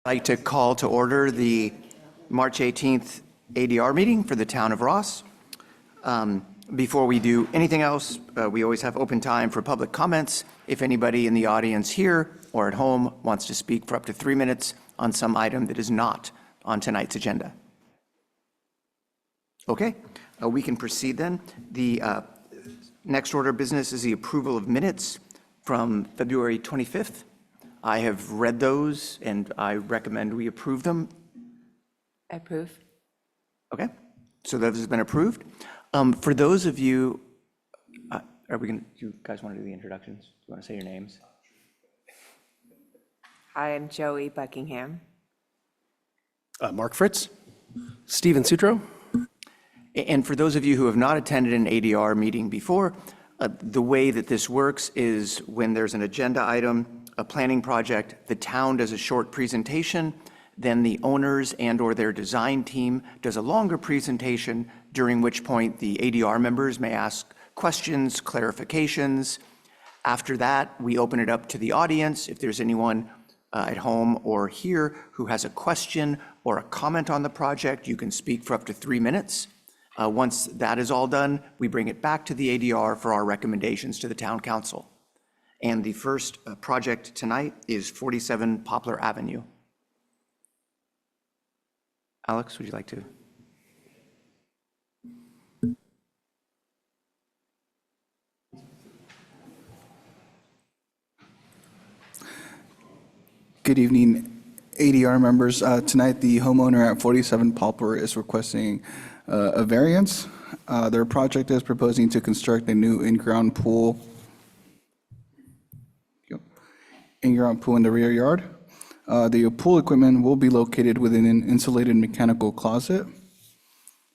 I'd like to call to order the March 18th ADR meeting for the town of Ross. Before we do anything else, we always have open time for public comments. If anybody in the audience here or at home wants to speak for up to 3 minutes on some item that is not on tonight's agenda. Okay, we can proceed then. The next order of business is the approval of minutes from February 25th. I have read those and I recommend we approve them. I approve. Okay, so those have been approved. For those of you, do you guys want to do the introductions? Do you want to say your names? Hi, I'm Joey Buckingham. Mark Fritz. Steven Sutro. And for those of you who have not attended an ADR meeting before, the way that this works is when there's an agenda item, a planning project, the town does a short presentation, then the owners and or their design team does a longer presentation, during which point the ADR members may ask questions, clarifications. After that, we open it up to the audience. If there's anyone at home or here who has a question or a comment on the project, you can speak for up to 3 minutes. Once that is all done, we bring it back to the ADR for our recommendations to the town council. And the first project tonight is 47 Poplar Avenue. Alex, would you like to? Good evening, ADR members. Tonight, the homeowner at 47 Poplar is requesting a variance. Their project is proposing to construct a new in-ground pool in the rear yard. The pool equipment will be located within an insulated mechanical closet.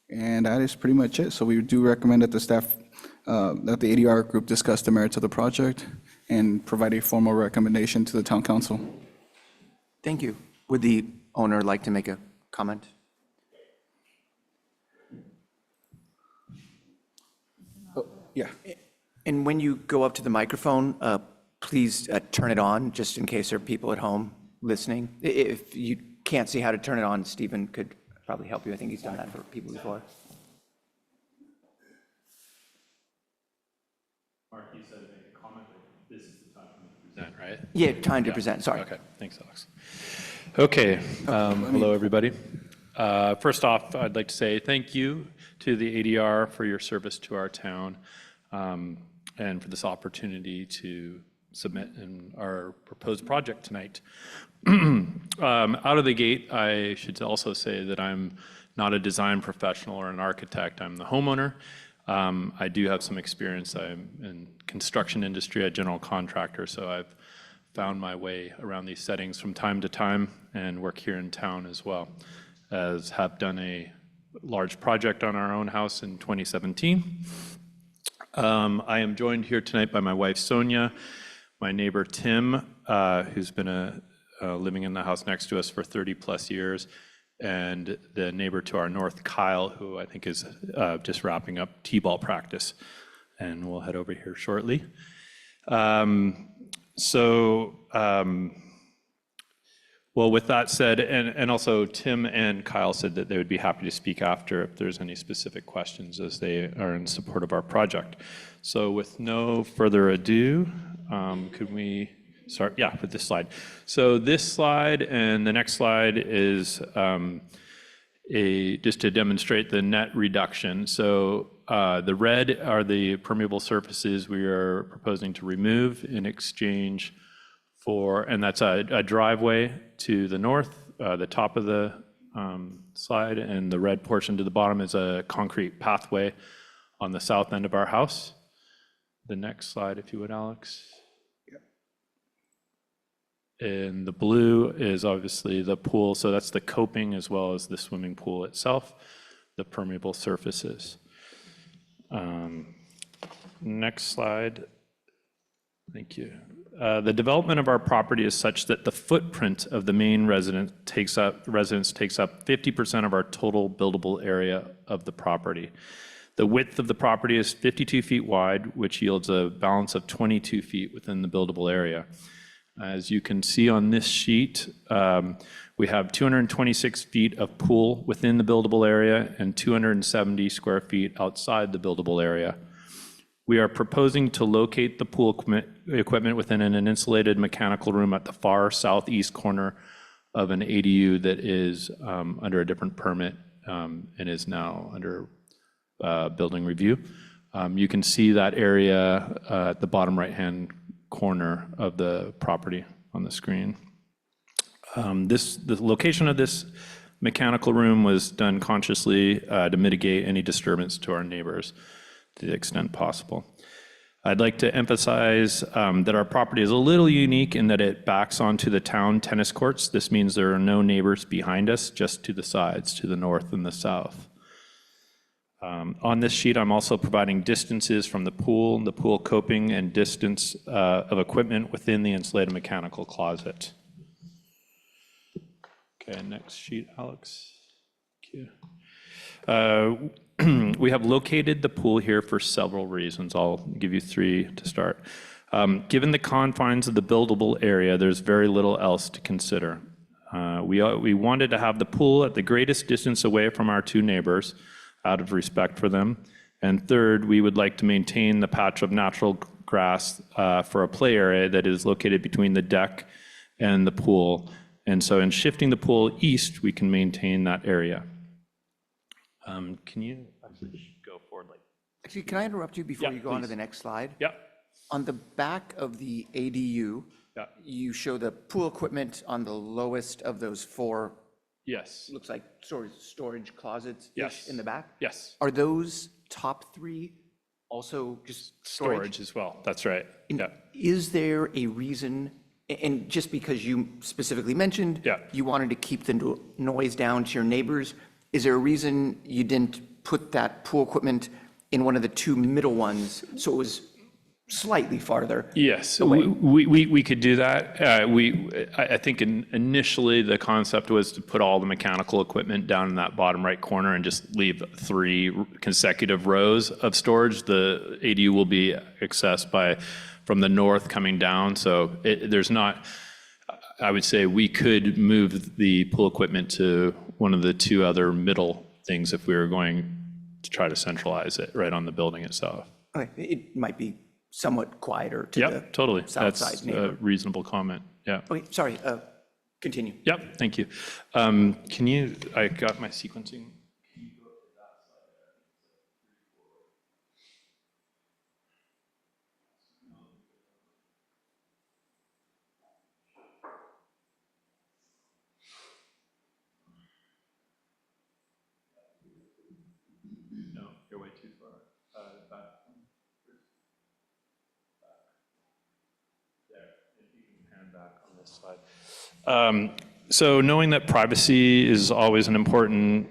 And that is pretty much it. So we do recommend that the staff, that the ADR group discuss the merits of the project and provide a formal recommendation to the town council. Thank you. Would the owner like to make a comment? Oh, yeah. And when you go up to the microphone, please turn it on, just in case there are people at home listening. If you can't see how to turn it on, Stephen could probably help you. I think he's done that for people before. Mark, you said make a comment, but this is the time to present, right? Yeah, time to present, sorry. Okay, thanks, Alex. Okay, hello, everybody. First off, I'd like to say thank you to the ADR for your service to our town and for this opportunity to submit in our proposed project tonight. Out of the gate, I should also say that I'm not a design professional or an architect. I'm the homeowner. I do have some experience. I'm in construction industry, a general contractor, so I've found my way around these settings from time to time and work here in town as well, as have done a large project on our own house in 2017. I am joined here tonight by my wife, Sonia, my neighbor, Tim, who's been living in the house next to us for 30 plus years, and the neighbor to our north, Kyle, who I think is just wrapping up t-ball practice, and we'll head over here shortly. Well, with that said, and also Tim and Kyle said that they would be happy to speak after if there's any specific questions, as they are in support of our project. So with no further ado, could we start? Yeah, with this slide. So this slide and the next slide is just to demonstrate the net reduction. So the red are the permeable surfaces we are proposing to remove in exchange for, and that's a driveway to the north, the top of the slide, and the red portion to the bottom is a concrete pathway on the south end of our house. The next slide, if you would, Alex. And the blue is obviously the pool, so that's the coping as well as the swimming pool itself, the permeable surfaces. Next slide. Thank you. The development of our property is such that the footprint of the main residence takes up 50% of our total buildable area of the property. The width of the property is 52 feet wide, which yields a balance of 22 feet within the buildable area. As you can see on this sheet, We have 226 feet of pool within the buildable area and 270 square feet outside the buildable area. We are proposing to locate the pool equipment within an insulated mechanical room at the far southeast corner of an ADU that is under a different permit and is now under building review. You can see that area at the bottom right-hand corner of the property on the screen. The location of this mechanical room was done consciously to mitigate any disturbance to our neighbors to the extent possible. I'd like to emphasize that our property is a little unique in that it backs onto the town tennis courts. This means there are no neighbors behind us, just to the sides, to the north and the south. On this sheet, I'm also providing distances from the pool coping, and distance of equipment within the insulated mechanical closet. Okay, next sheet, Alex. Thank you. We have located the pool here for several reasons. I'll give you three to start. Given the confines of the buildable area, there's very little else to consider. We wanted to have the pool at the greatest distance away from our two neighbors, out of respect for them. And third, we would like to maintain the patch of natural grass for a play area that is located between the deck and the pool. And so in shifting the pool east, we can maintain that area. Can you actually go forward? Actually, can I interrupt you before Yeah, you go on to please. the next slide? Yeah, On the back of the ADU, yeah, you show the pool equipment on the lowest of those four, yes, looks like storage closets Yes. in the back? yes. Are those top three also just storage? Storage as well, that's right, yeah. Is there a reason, and just because you specifically mentioned Yeah. you wanted to keep the noise down to your neighbors, is there a reason you didn't put that pool equipment in one of the two middle ones so it was slightly farther? Yes, we could do that. I think initially the concept was to put all the mechanical equipment down in that bottom right corner and just leave 3 consecutive rows of storage. The ADU will be accessed from the north coming down, so there's not, I would say we could move the pool equipment to one of the 2 other middle things if we were going to try to centralize it right on the building itself. Okay, it might be somewhat quieter to the Yep, totally. south That's side a neighbor. reasonable comment, yeah. Okay, sorry, continue. Yep, thank you. I got my sequencing. No, you're way too far. Back. There, if you can hand back on this slide. So knowing that privacy is always an important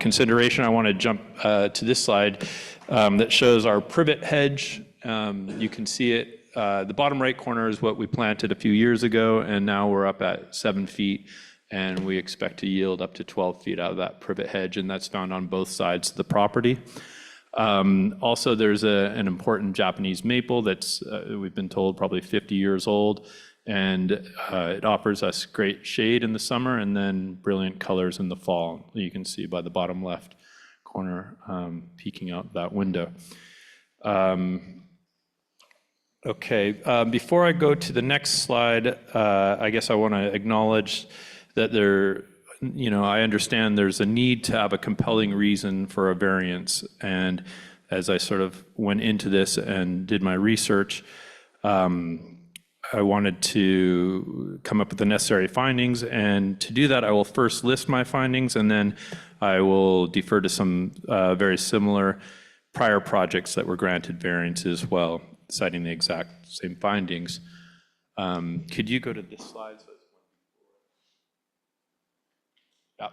consideration, I want to jump to this slide that shows our privet hedge. You can see it. The bottom right corner is what we planted a few years ago, and now we're up at 7 feet, and we expect to yield up to 12 feet out of that privet hedge, and that's found on both sides of the property. Also, there's an important Japanese maple that's, we've been told, probably 50 years old, and it offers us great shade in the summer and then brilliant colors in the fall. You can see by the bottom left corner peeking out that window. Okay, before I go to the next slide, I guess I want to acknowledge that I understand there's a need to have a compelling reason for a variance. And as I sort of went into this and did my research, I wanted to come up with the necessary findings. And to do that, I will first list my findings, and then I will defer to some very similar prior projects that were granted variances as well, citing the exact same findings. Could you go to this slide? Yeah,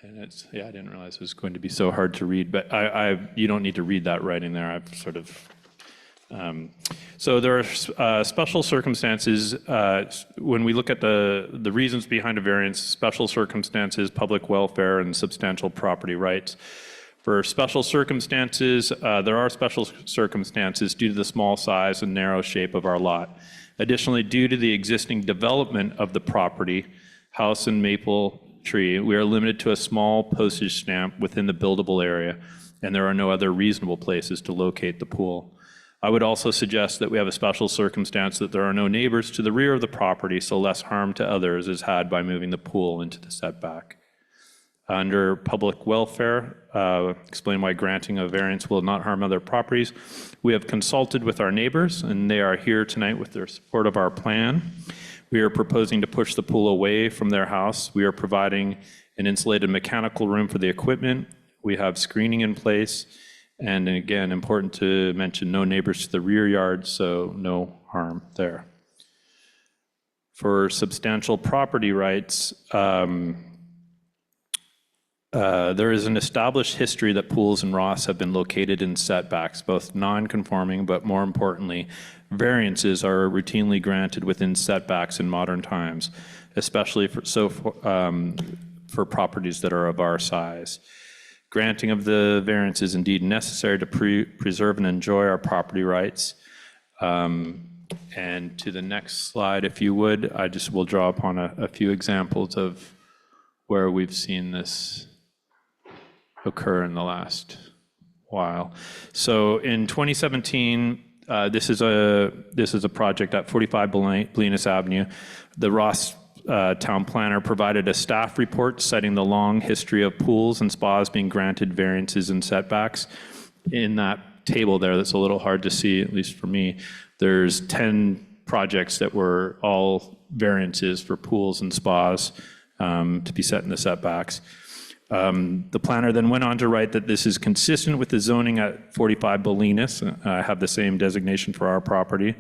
and I didn't realize it was going to be so hard to read, but you don't need to read that writing there. I've sort of, so there are special circumstances, when we look at the reasons behind a variance, special circumstances, public welfare, and substantial property rights. For special circumstances, there are special circumstances due to the small size and narrow shape of our lot. Additionally, due to the existing development of the property, house and maple tree, we are limited to a small postage stamp within the buildable area, and there are no other reasonable places to locate the pool. I would also suggest that we have a special circumstance that there are no neighbors to the rear of the property, so less harm to others is had by moving the pool into the setback. Under public welfare, explain why granting a variance will not harm other properties. We have consulted with our neighbors, and they are here tonight with their support of our plan. We are proposing to push the pool away from their house. We are providing an insulated mechanical room for the equipment. We have screening in place. And again, important to mention, no neighbors to the rear yard, so no harm there. For substantial property rights, there is an established history that pools in Ross have been located in setbacks, both non-conforming, but more importantly, variances are routinely granted within setbacks in modern times, especially for properties that are of our size. Granting of the variance is indeed necessary to preserve and enjoy our property rights. And to the next slide, if you would, I just will draw upon a few examples of where we've seen this occur in the last while. So in 2017, this is a project at 45 Bolinas Avenue. The Ross town planner provided a staff report citing the long history of pools and spas being granted variances and setbacks. In that table there, that's a little hard to see, at least for me, there's 10 projects that were all variances for pools and spas to be set in the setbacks. The planner then went on to write that this is consistent with the zoning at 45 Bolinas, have the same designation for our property,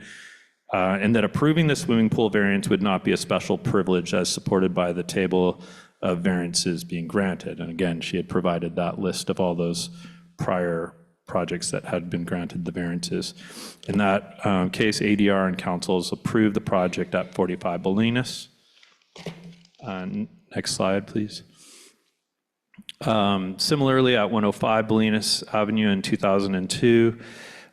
and that approving the swimming pool variance would not be a special privilege as supported by the table of variances being granted. And again, she had provided that list of all those prior projects that had been granted the variances. In that case, ADR and councils approved the project at 45 Bolinas. Next slide, please. Similarly, at 105 Bolinas Avenue in 2002,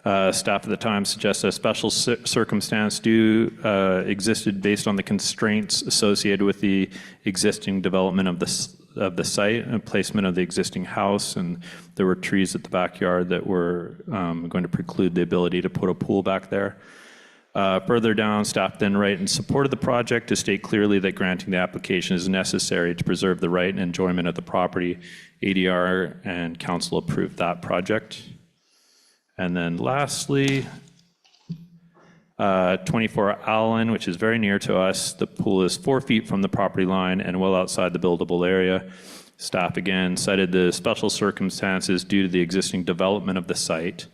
staff at the time suggested a special circumstance existed based on the constraints associated with the existing development of the site and placement of the existing house, and there were trees at the backyard that were going to preclude the ability to put a pool back there. Further down, staff then write in support of the project to state clearly that granting the application is necessary to preserve the right and enjoyment of the property. ADR and council approved that project. And then lastly, 24 Allen, which is very near to us. The pool is 4 feet from the property line and well outside the buildable area. Staff again cited the special circumstances due to the existing development of the site,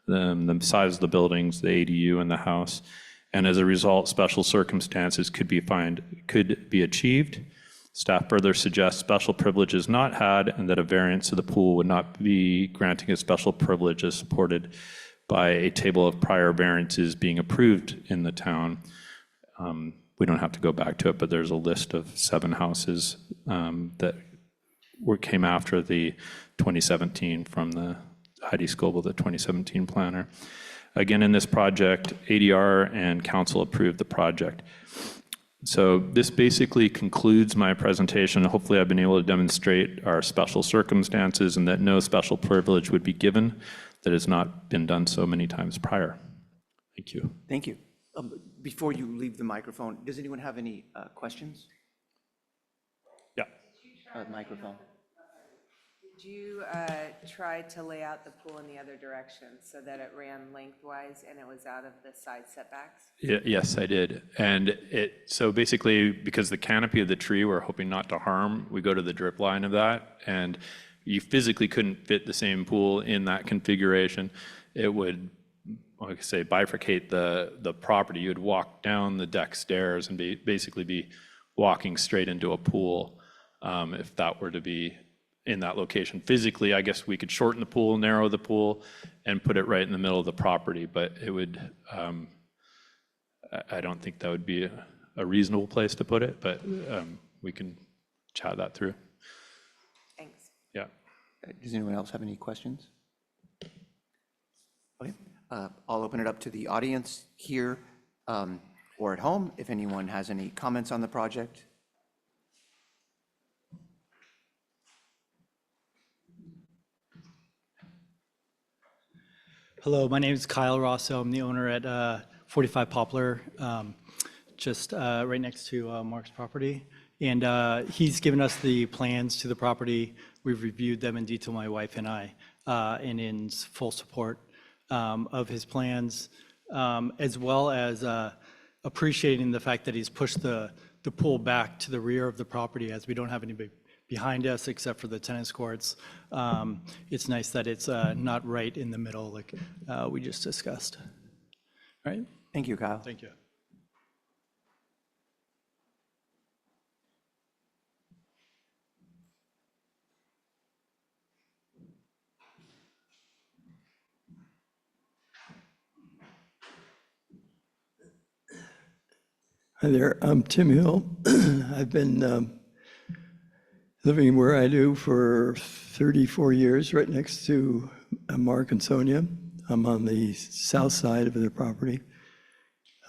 the size of the buildings, the ADU and the house. And as a result, special circumstances could be achieved. Staff further suggests special privilege is not had and that a variance to the pool would not be granting a special privilege as supported by a table of prior variances being approved in the town. We don't have to go back to it, but there's a list of 7 houses that came after the 2017 from the Heidi Scoble, the 2017 planner. Again, in this project, ADR and council approved the project. So this basically concludes my presentation. Hopefully I've been able to demonstrate our special circumstances and that no special privilege would be given that has not been done so many times prior. Thank you. Thank you. Before you leave the microphone, does anyone have any questions? Yeah. Microphone. Did you try to lay out the pool in the other direction so that it ran lengthwise and it was out of the side setbacks? Yes, I did. And so basically, because the canopy of the tree we're hoping not to harm, we go to the drip line of that, and you physically couldn't fit the same pool in that configuration. It would, like I say, bifurcate the property. You would walk down the deck stairs and basically be walking straight into a pool if that were to be in that location. Physically, I guess we could shorten the pool, narrow the pool, and put it right in the middle of the property, but it would, I don't think that would be a reasonable place to put it, but we can chat that through. Thanks. Yeah. Does anyone else have any questions? Okay, I'll open it up to the audience here or at home if anyone has any comments on the project. Hello, my name is Kyle Rosso. I'm the owner at 45 Poplar, just right next to Mark's property. And he's given us the plans to the property. We've reviewed them in detail, my wife and I, and in full support of his plans, as well as appreciating the fact that he's pushed the pool back to the rear of the property, as we don't have anybody behind us except for the tennis courts. It's nice that it's not right in the middle like we just discussed. All right, Thank you, Kyle. thank you. Hi there, I'm Tim Hill. I've been living where I do for 34 years, right next to Mark and Sonia. I'm on the south side of their property.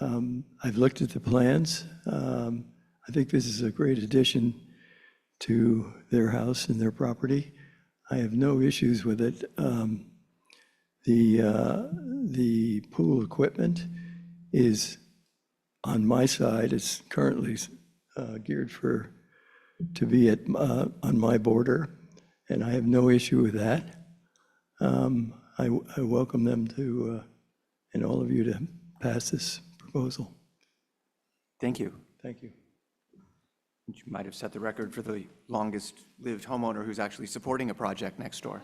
I've looked at the plans. I think this is a great addition to their house and their property. I have no issues with it. The pool equipment is on my side. It's currently geared to be on my border, and I have no issue with that. I welcome them to, and all of you, to pass this proposal. Thank you. Thank you. You might have set the record for the longest-lived homeowner who's actually supporting a project next door.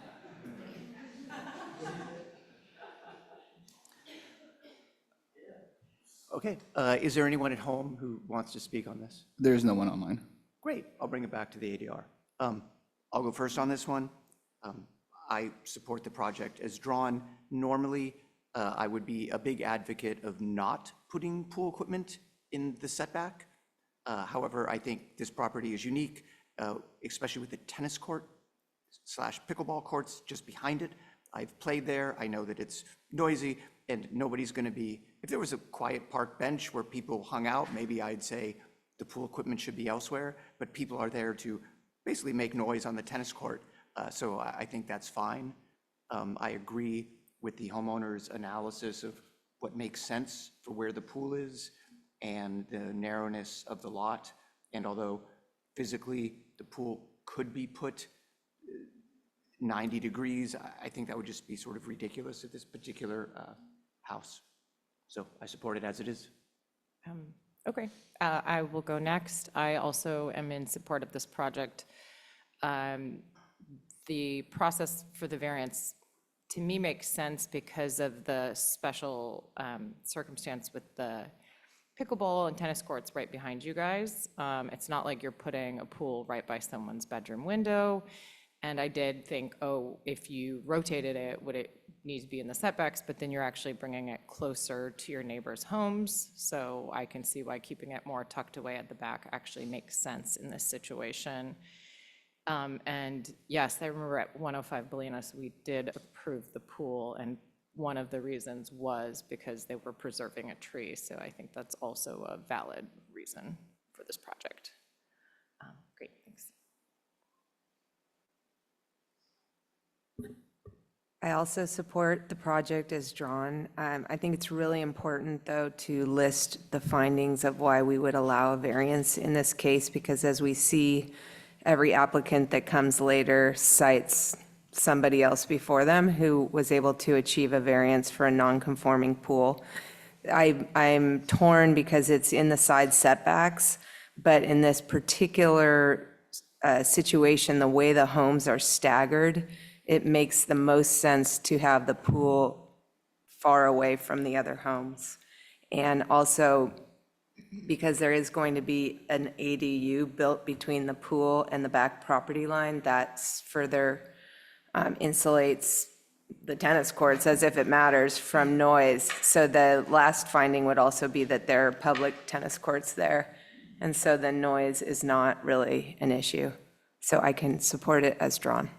Okay, is there anyone at home who wants to speak on this? There's no one online. Great, I'll bring it back to the ADR. I'll go first on this one. I support the project as drawn. Normally, I would be a big advocate of not putting pool equipment in the setback. However, I think this property is unique, especially with the tennis court / pickleball courts just behind it. I've played there. I know that it's noisy and nobody's going to be, if there was a quiet park bench where people hung out, maybe I'd say the pool equipment should be elsewhere, but people are there to basically make noise on the tennis court. So I think that's fine. I agree with the homeowner's analysis of what makes sense for where the pool is and the narrowness of the lot. And although physically the pool could be put 90 degrees, I think that would just be sort of ridiculous at this particular house. So I support it as it is. Okay, I will go next. I also am in support of this project. The process for the variance, to me, makes sense because of the special circumstance with the pickleball and tennis courts right behind you guys. It's not like you're putting a pool right by someone's bedroom window. And I did think, oh, if you rotated it, would it need to be in the setbacks? But then you're actually bringing it closer to your neighbors' homes. So I can see why keeping it more tucked away at the back actually makes sense in this situation. And yes, I remember at 105 Bolinas, we did approve the pool. And one of the reasons was because they were preserving a tree. So I think that's also a valid reason for this project. Great, thanks. I also support the project as drawn. I think it's really important, though, to list the findings of why we would allow a variance in this case, because as we see, every applicant that comes later cites somebody else before them who was able to achieve a variance for a non-conforming pool. I'm torn because it's in the side setbacks, but in this particular situation, the way the homes are staggered, it makes the most sense to have the pool far away from the other homes. And also, because there is going to be an ADU built between the pool and the back property line, that further insulates the tennis courts, as if it matters, from noise. So the last finding would also be that there are public tennis courts there. And so the noise is not really an issue. So I can support it as drawn.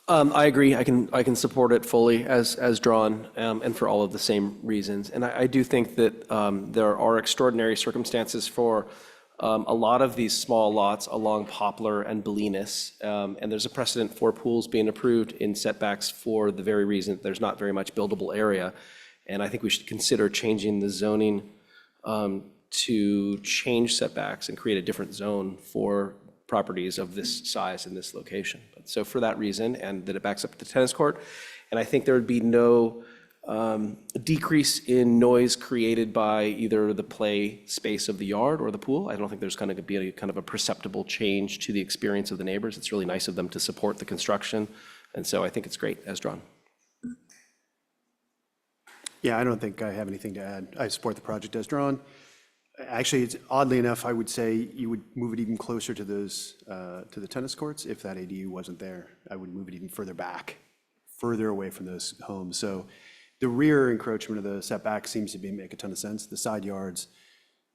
I agree. I can support it fully as drawn, and for all of the same reasons. And I do think that there are extraordinary circumstances for a lot of these small lots along Poplar and Bolinas, and there's a precedent for pools being approved in setbacks for the very reason that there's not very much buildable area. And I think we should consider changing the zoning to change setbacks and create a different zone for properties of this size in this location. So for that reason, and that it backs up to the tennis court, and I think there would be no decrease in noise created by either the play space of the yard or the pool. I don't think there's going to be any kind of a perceptible change to the experience of the neighbors. It's really nice of them to support the construction, and so I think it's great as drawn. Yeah, I don't think I have anything to add. I support the project as drawn. Actually, it's oddly enough, I would say you would move it even closer to those, to the tennis courts if that ADU wasn't there. I would move it even further back, further away from those homes. So the rear encroachment of the setback seems to make a ton of sense. The side yards,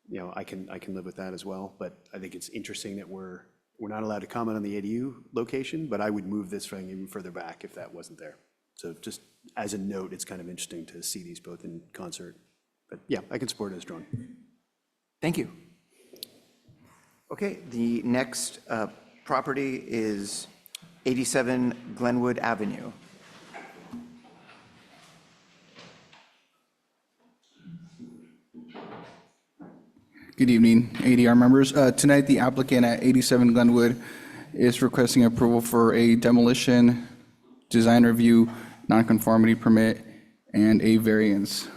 you know, I can live with that as well. But I think it's interesting that we're not allowed to comment on the ADU location, but I would move this thing even further back if that wasn't there. So just as a note, it's kind of interesting to see these both in concert. But yeah, I can support it as drawn. Thank you. Okay, the next property is 87 Glenwood Avenue. Good evening, ADR members. Tonight, the applicant at 87 Glenwood is requesting approval for a demolition, design review, nonconformity permit, and a variance.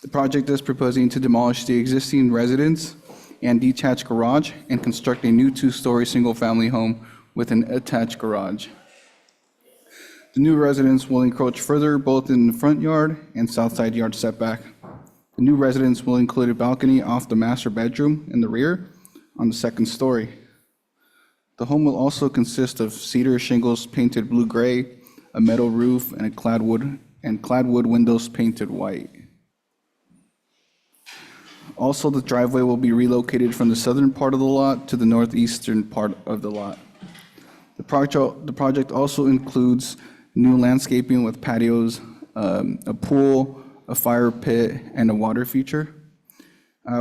The project is proposing to demolish the existing residence and detached garage and construct a new two-story single-family home with an attached garage. The new residence will encroach further both in the front yard and south side yard setback. The new residence will include a balcony off the master bedroom in the rear on the second story. The home will also consist of cedar shingles painted blue-gray, a metal roof, and clad wood windows painted white. Also, the driveway will be relocated from the southern part of the lot to the northeastern part of the lot. The project also includes new landscaping with patios, a pool, a fire pit, and a water feature.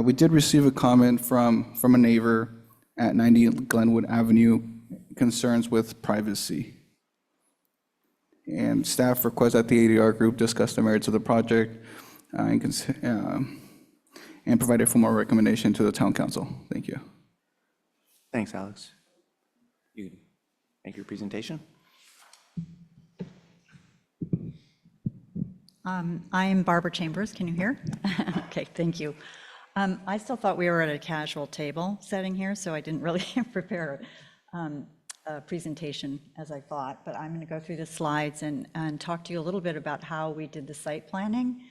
We did receive a comment from a neighbor at 90 Glenwood Avenue, concerns with privacy. And staff requests that the ADR group discuss the merits of the project and provide a formal recommendation to the town council. Thank you. Thanks, Alex. You make your presentation. I am Barbara Chambers. Can you hear? Okay, thank you. I still thought we were at a casual table setting here, so I didn't really prepare a presentation as I thought, but I'm going to go through the slides and talk to you a little bit about how we did the site planning.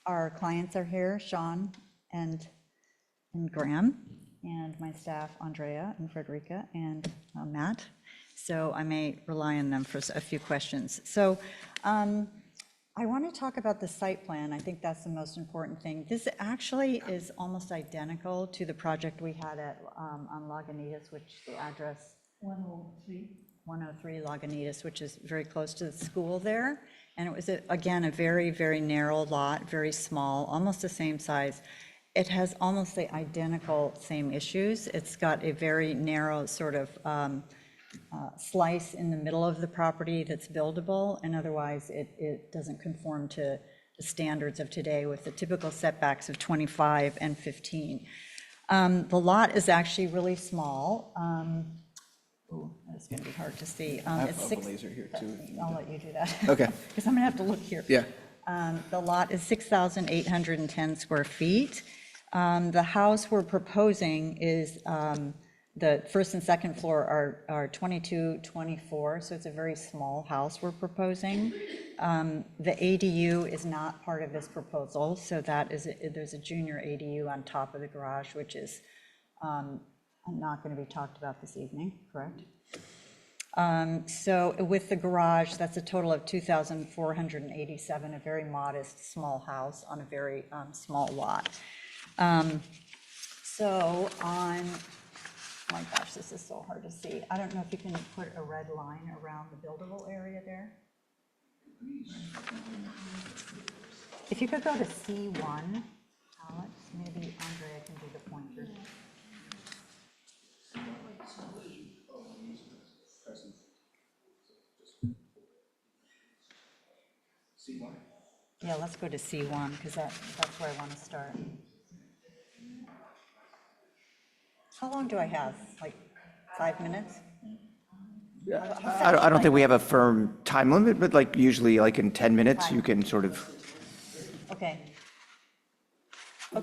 Our clients are here, Sean and Graham, and my staff, Andrea and Frederica and Matt. So I may rely on them for a few questions. So I want to talk about the site plan. I think that's the most important thing. This actually is almost identical to the project we had at on Lagunitas, which the address 103 Lagunitas, which is very close to the school there. And it was, again, a very, very narrow lot, very small, almost the same size. It has almost the identical same issues. It's got a very narrow sort of slice in the middle of the property that's buildable, and otherwise it doesn't conform to the standards of today with the typical setbacks of 25 and 15. The lot is actually really small. It's going to be hard to see. I have a laser here too. I'll let you do that. Okay. Because I'm going to have to look here. Yeah. The lot is 6,810 square feet. The house we're proposing is, the first and second floor are 22, 24, so it's a very small house we're proposing. The ADU is not part of this proposal, so that is, there's a junior ADU on top of the garage, which is not going to be talked about this evening, correct? So with the garage, that's a total of 2,487, a very modest, small house on a very small lot. So on, oh my gosh, this is so hard to see. I don't know if you can put a red line around the buildable area there. If you could go to C1, Alex, maybe Andrea can do the pointer. yeah, let's go to C1, because that's where I want to start. How long do I have? Like 5 minutes? I don't think we have a firm time limit, but like usually like in 10 minutes, you can sort of, Okay,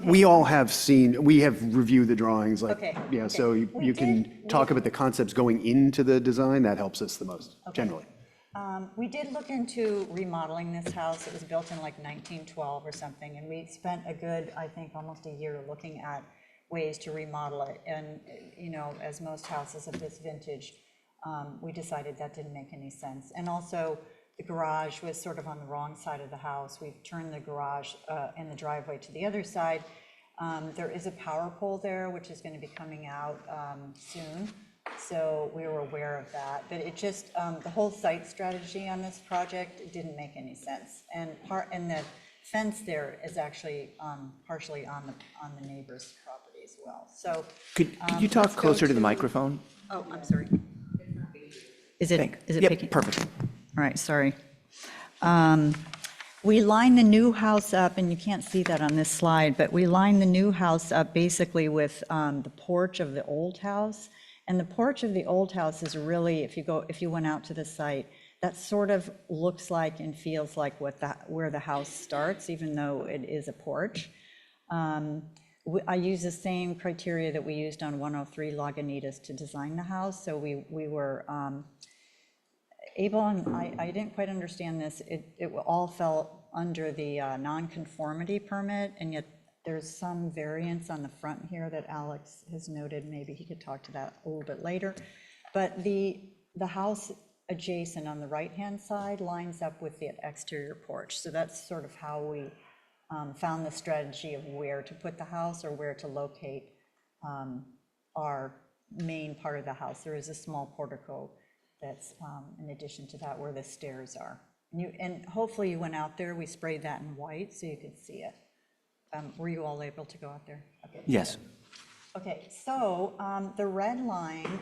We all have seen, we have reviewed the drawings, like, Okay, yeah, okay. so you We you can did- talk about the concepts going into the design, that helps us the most, generally. we did look into remodeling this house. It was built in like 1912 or something, and we spent a good, I think, almost a year looking at ways to remodel it. And, you know, as most houses of this vintage, we decided that didn't make any sense. And also, the garage was sort of on the wrong side of the house. We've turned the garage and the driveway to the other side. There is a power pole there, which is going to be coming out soon. So we were aware of that. But it just, the whole site strategy on this project didn't make any sense. And the fence there is actually partially on the neighbor's property as well. So. could you talk let's go closer to the microphone? Oh, I'm sorry. Is it Yep, picking? perfect. All right, sorry. We lined the new house up, and you can't see that on this slide, but we lined the new house up basically with the porch of the old house. And the porch of the old house is really, if you went out to the site, that sort of looks like and feels like where the house starts, even though it is a porch. I use the same criteria that we used on 103 Lagunitas to design the house, so we were able, and I didn't quite understand this, it all fell under the nonconformity permit, and yet there's some variance on the front here that Alex has noted. Maybe he could talk to that a little bit later. But the house adjacent on the right-hand side lines up with the exterior porch. So that's sort of how we found the strategy of where to put the house or where to locate our main part of the house. There is a small portico that's in addition to that where the stairs are. And hopefully you went out there. We sprayed that in white so you could see it. Were you all able to go out there? Okay. Yes. Okay, so the red line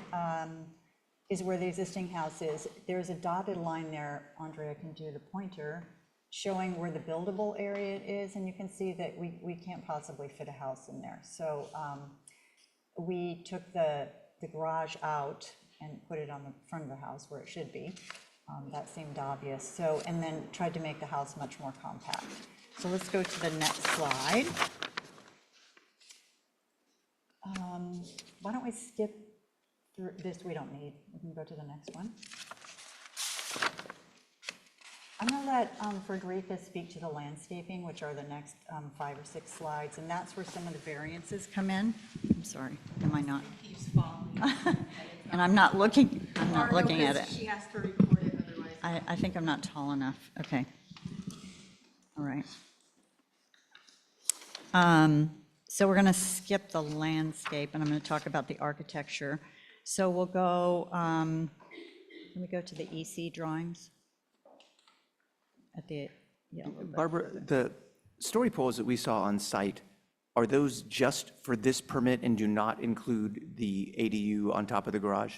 is where the existing house is. There's a dotted line there, Andrea can do the pointer, showing where the buildable area is, and you can see that we can't possibly fit a house in there. So we took the garage out and put it on the front of the house where it should be. That seemed obvious. So, and then tried to make the house much more compact. So let's go to the next slide. Why don't we skip through this? We don't need. We can go to the next one. I'm going to let Frederica speak to the landscaping, which are the next 5 or 6 slides, and that's where some of the variances come in. I'm sorry, am I not? Keeps following. And I'm not looking at it. She has to record it, otherwise. I think I'm not tall enough. Okay. All right. So we're going to skip the landscape, and I'm going to talk about the architecture. So we'll go, let me go to the EC drawings. At the, yeah. Barbara, the story poles that we saw on site, are those just for this permit and do not include the ADU on top of the garage?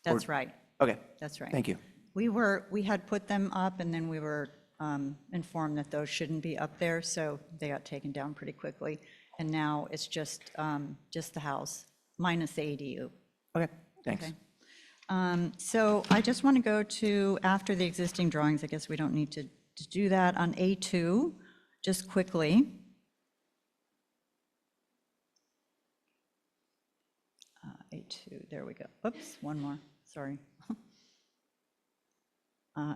That's right. Okay. That's right. Thank you. We had put them up, and then we were informed that those shouldn't be up there, so they got taken down pretty quickly. And now it's just the house, minus the ADU. Okay, thanks. Okay. So I just want to go to, after the existing drawings, I guess we don't need to do that, on A2, just quickly. A2, there we go. Oops, one more, sorry.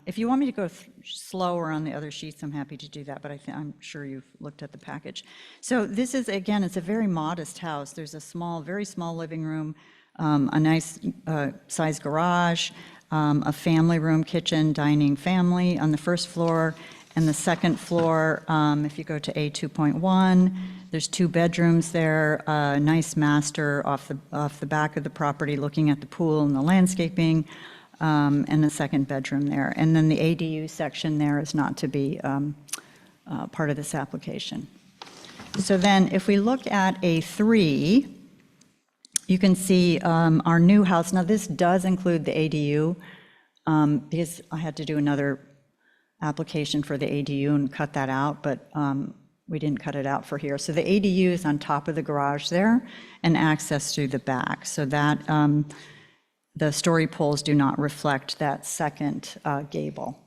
If you want me to go slower on the other sheets, I'm happy to do that, but I'm sure you've looked at the package. So this is, again, it's a very modest house. There's a small, very small living room, a nice sized garage, a family room, kitchen, dining, family on the first floor, and the second floor, if you go to A2.1, there's 2 bedrooms there, a nice master off the back of the property looking at the pool and the landscaping, and a second bedroom there. And then the ADU section there is not to be part of this application. So then if we look at A3, you can see our new house. Now this does include the ADU because I had to do another application for the ADU and cut that out, but we didn't cut it out for here. So the ADU is on top of the garage there and access through the back. So that, the story poles do not reflect that second gable.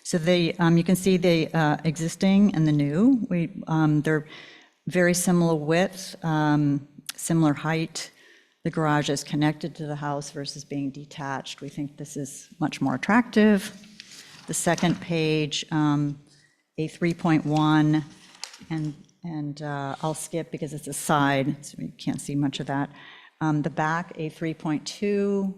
So you can see the existing and the new. They're very similar width, similar height. The garage is connected to the house versus being detached. We think this is much more attractive. The second page, a 3.1, and I'll skip because it's a side, so you can't see much of that. The back, a 3.2,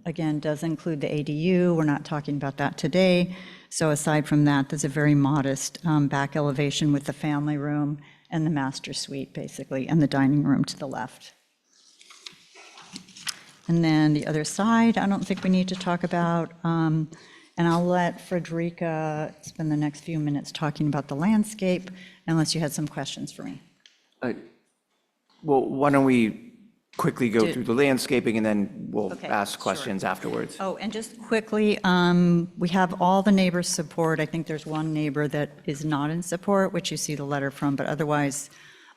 again, does include the ADU. We're not talking about that today. So aside from that, there's a very modest back elevation with the family room and the master suite, basically, and the dining room to the left. And then the other side, I don't think we need to talk about. And I'll let Frederica spend the next few minutes talking about the landscape, unless you had some questions for me. Well, why don't we quickly go through the landscaping, and then we'll Okay, ask sure. questions afterwards. Oh, and just quickly, we have all the neighbors' support. I think there's one neighbor that is not in support, which you see the letter from, but otherwise,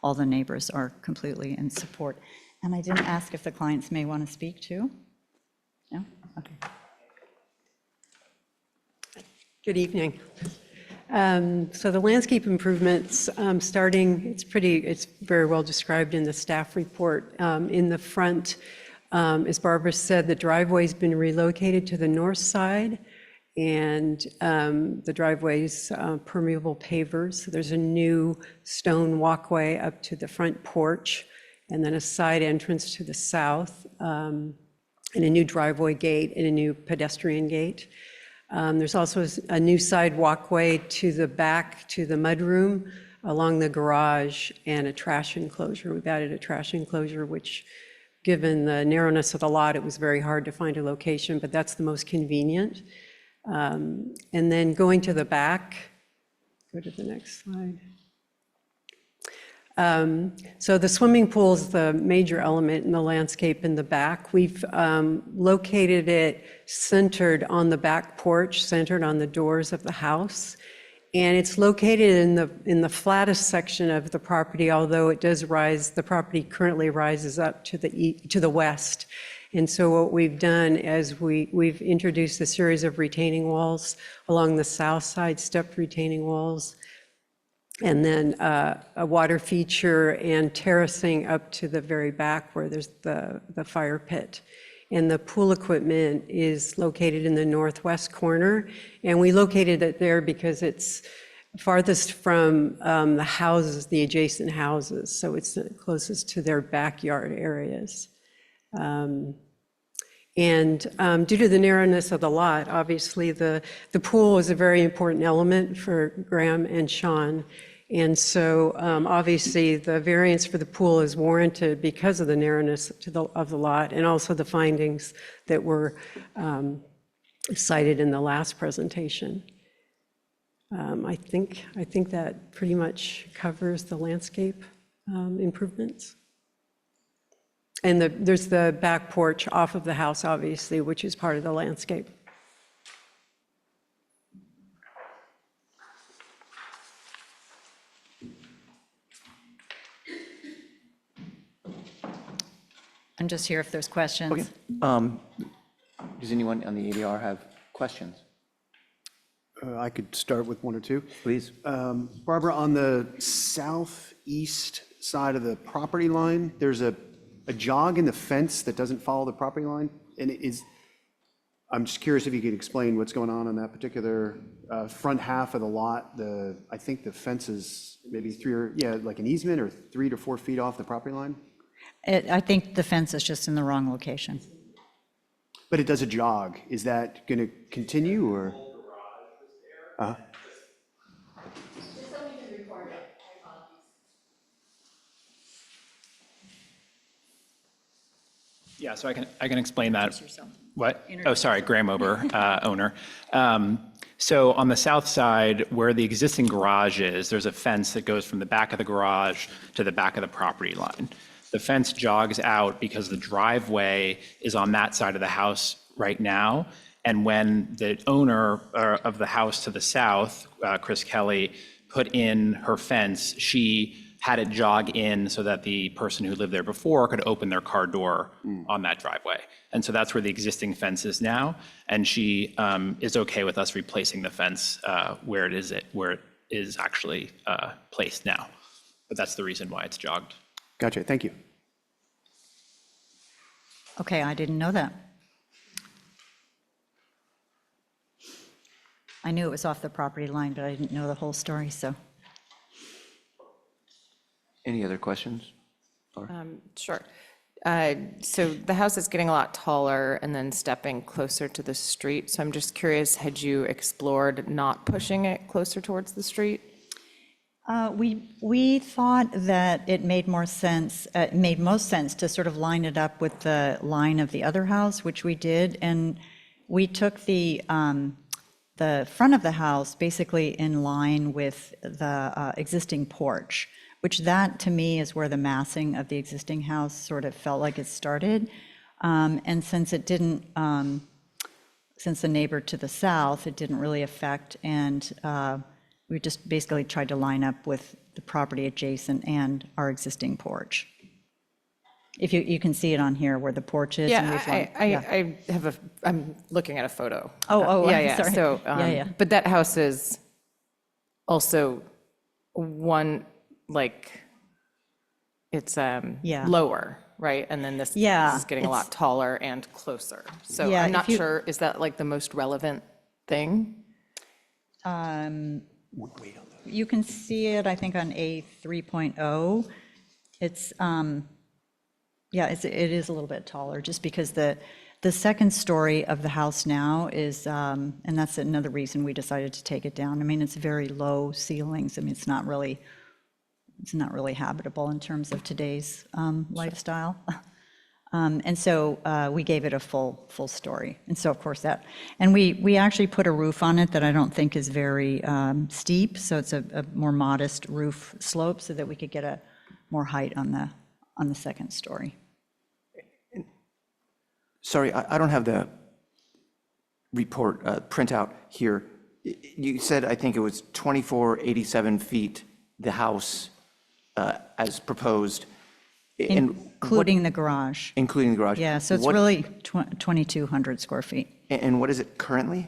all the neighbors are completely in support. And I didn't ask if the clients may want to speak too? No? Okay. Good evening. So the landscape improvements, it's very well described in the staff report. In the front, as Barbara said, the driveway's been relocated to the north side, and the driveway's permeable pavers. So there's a new stone walkway up to the front porch, and then a side entrance to the south, and a new driveway gate and a new pedestrian gate. There's also a new side walkway to the back to the mudroom along the garage, and a trash enclosure. We've added a trash enclosure, which, given the narrowness of the lot, it was very hard to find a location, but that's the most convenient. And then going to the back, go to the next slide. So the swimming pool is the major element in the landscape in the back. We've located it centered on the back porch, centered on the doors of the house. And it's located in the flattest section of the property, although it does rise, the property currently rises up to the west. And so what we've done is we've introduced a series of retaining walls along the south side, stepped retaining walls, and then a water feature and terracing up to the very back where there's the fire pit. And the pool equipment is located in the northwest corner. And we located it there because it's farthest from the houses, the adjacent houses. So it's the closest to their backyard areas. And due to the narrowness of the lot, obviously the pool is a very important element for Graham and Sean. And so obviously the variance for the pool is warranted because of the narrowness of the lot, and also the findings that were cited in the last presentation. I think that pretty much covers the landscape improvements. And there's the back porch off of the house, obviously, which is part of the landscape. I'm just here if there's questions. Okay. Does anyone on the ADR have questions? I could start with one or two. Please. Barbara, on the southeast side of the property line, there's a jog in the fence that doesn't follow the property line? And I'm just curious if you could explain what's going on that particular front half of the lot. I think the fence is maybe like an easement or 3 to 4 feet off the property line? I think the fence is just in the wrong location. But it does a jog. Is that going to continue, or? Yeah, so I can explain that. What? Oh, sorry, Graham Ober, owner. So on the south side, where the existing garage is, there's a fence that goes from the back of the garage to the back of the property line. The fence jogs out because the driveway is on that side of the house right now, And when the owner of the house to the south, Chris Kelly, put in her fence, she had it jog in so that the person who lived there before could open their car door on that driveway. And so that's where the existing fence is now. And she is okay with us replacing the fence where it is actually placed now. But that's the reason why it's jogged. Gotcha, thank you. Okay, I didn't know that. I knew it was off the property line, but I didn't know the whole story, so. Any other questions? Sure. So the house is getting a lot taller and then stepping closer to the street. So I'm just curious, had you explored not pushing it closer towards the street? We thought that it made most sense to sort of line it up with the line of the other house, which we did, and we took the front of the house basically in line with the existing porch, which that to me is where the massing of the existing house sort of felt like it started. And since it didn't, since the neighbor to the south, it didn't really affect, and we just basically tried to line up with the property adjacent and our existing porch. If you can see it on here where the porch is. and we've lined- I'm looking at a photo. Oh, Yeah, I'm yeah. sorry. So, Yeah. but that house is also one, like, it's Yeah. lower, right? And then this Yeah, is getting a lot taller and closer. So Yeah, I'm if not you- sure, is that like the most relevant thing? You can see it, I think, on A 3.0. It's, it is a little bit taller, just because the second story of the house now is, and that's another reason we decided to take it down. I mean, it's very low ceilings. I mean, it's not really habitable in terms of today's lifestyle. And so we gave it a full story. And so, of course, and we actually put a roof on it that I don't think is very steep, so it's a more modest roof slope so that we could get more height on the second story. Sorry, I don't have the report printout here. You said, I think it was 2487 feet, the house as proposed. Including the garage. Including the garage. Yeah, so it's What- really 2,200 square feet. And what is it currently?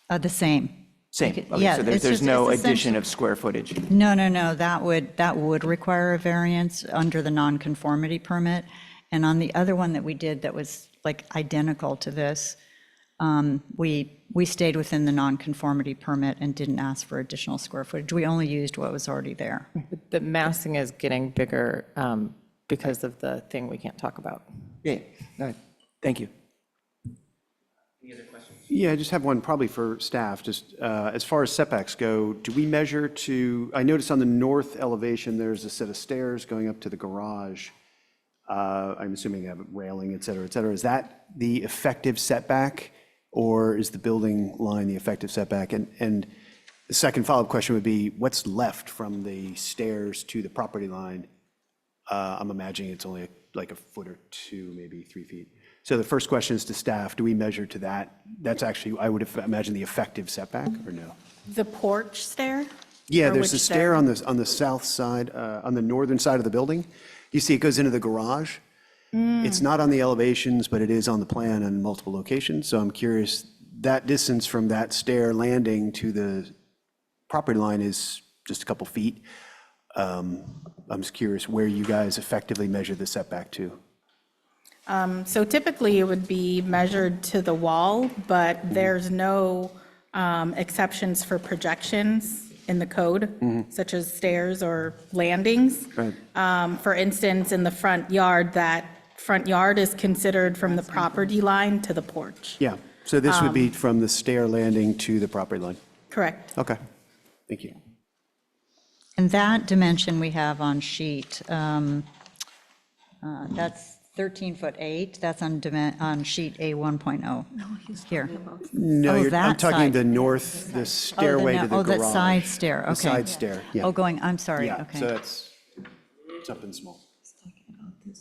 The same. Same, Like, okay, yeah, so it's there's just- no it's addition of square footage. No, that would require a variance under the nonconformity permit. And on the other one that we did that was like identical to this, we stayed within the nonconformity permit and didn't ask for additional square footage. We only used what was already there. The massing is getting bigger because of the thing we can't talk about. Yeah, all right, thank you. Yeah, I just have one probably for staff. Just as far as setbacks go, do we measure to, I noticed on the north elevation, there's a set of stairs going up to the garage. I'm assuming you have a railing, et cetera, et cetera. Is that the effective setback, or is the building line the effective setback? And the second follow-up question would be, what's left from the stairs to the property line? I'm imagining it's only like a foot or two, maybe 3 feet. So the first question is to staff, do we measure to that? That's actually, I would imagine, the effective setback, or no? The porch stair? Yeah, Or there's a which stair on the south side, on the northern side of the building. You see it goes into the garage. It's not on the elevations, but it is on the plan in multiple locations. So I'm curious, that distance from that stair landing to the property line is just a couple feet. I'm just curious where you guys effectively measure the setback to. So typically it would be measured to the wall, but there's no exceptions for projections in the code, such as stairs or landings. Right. For instance, in the front yard, that front yard is considered from the property line to the porch. Yeah, so this would be from the stair landing to the property line. Correct. Okay, thank you. And that dimension we have on sheet, that's 13'8". That's on sheet A 1.0 here. No, Oh, I'm that talking side. the north, the stairway to the garage. Oh, that side stair, okay. The side stair, yeah. Oh, I'm sorry, Yeah, so okay. it's something small.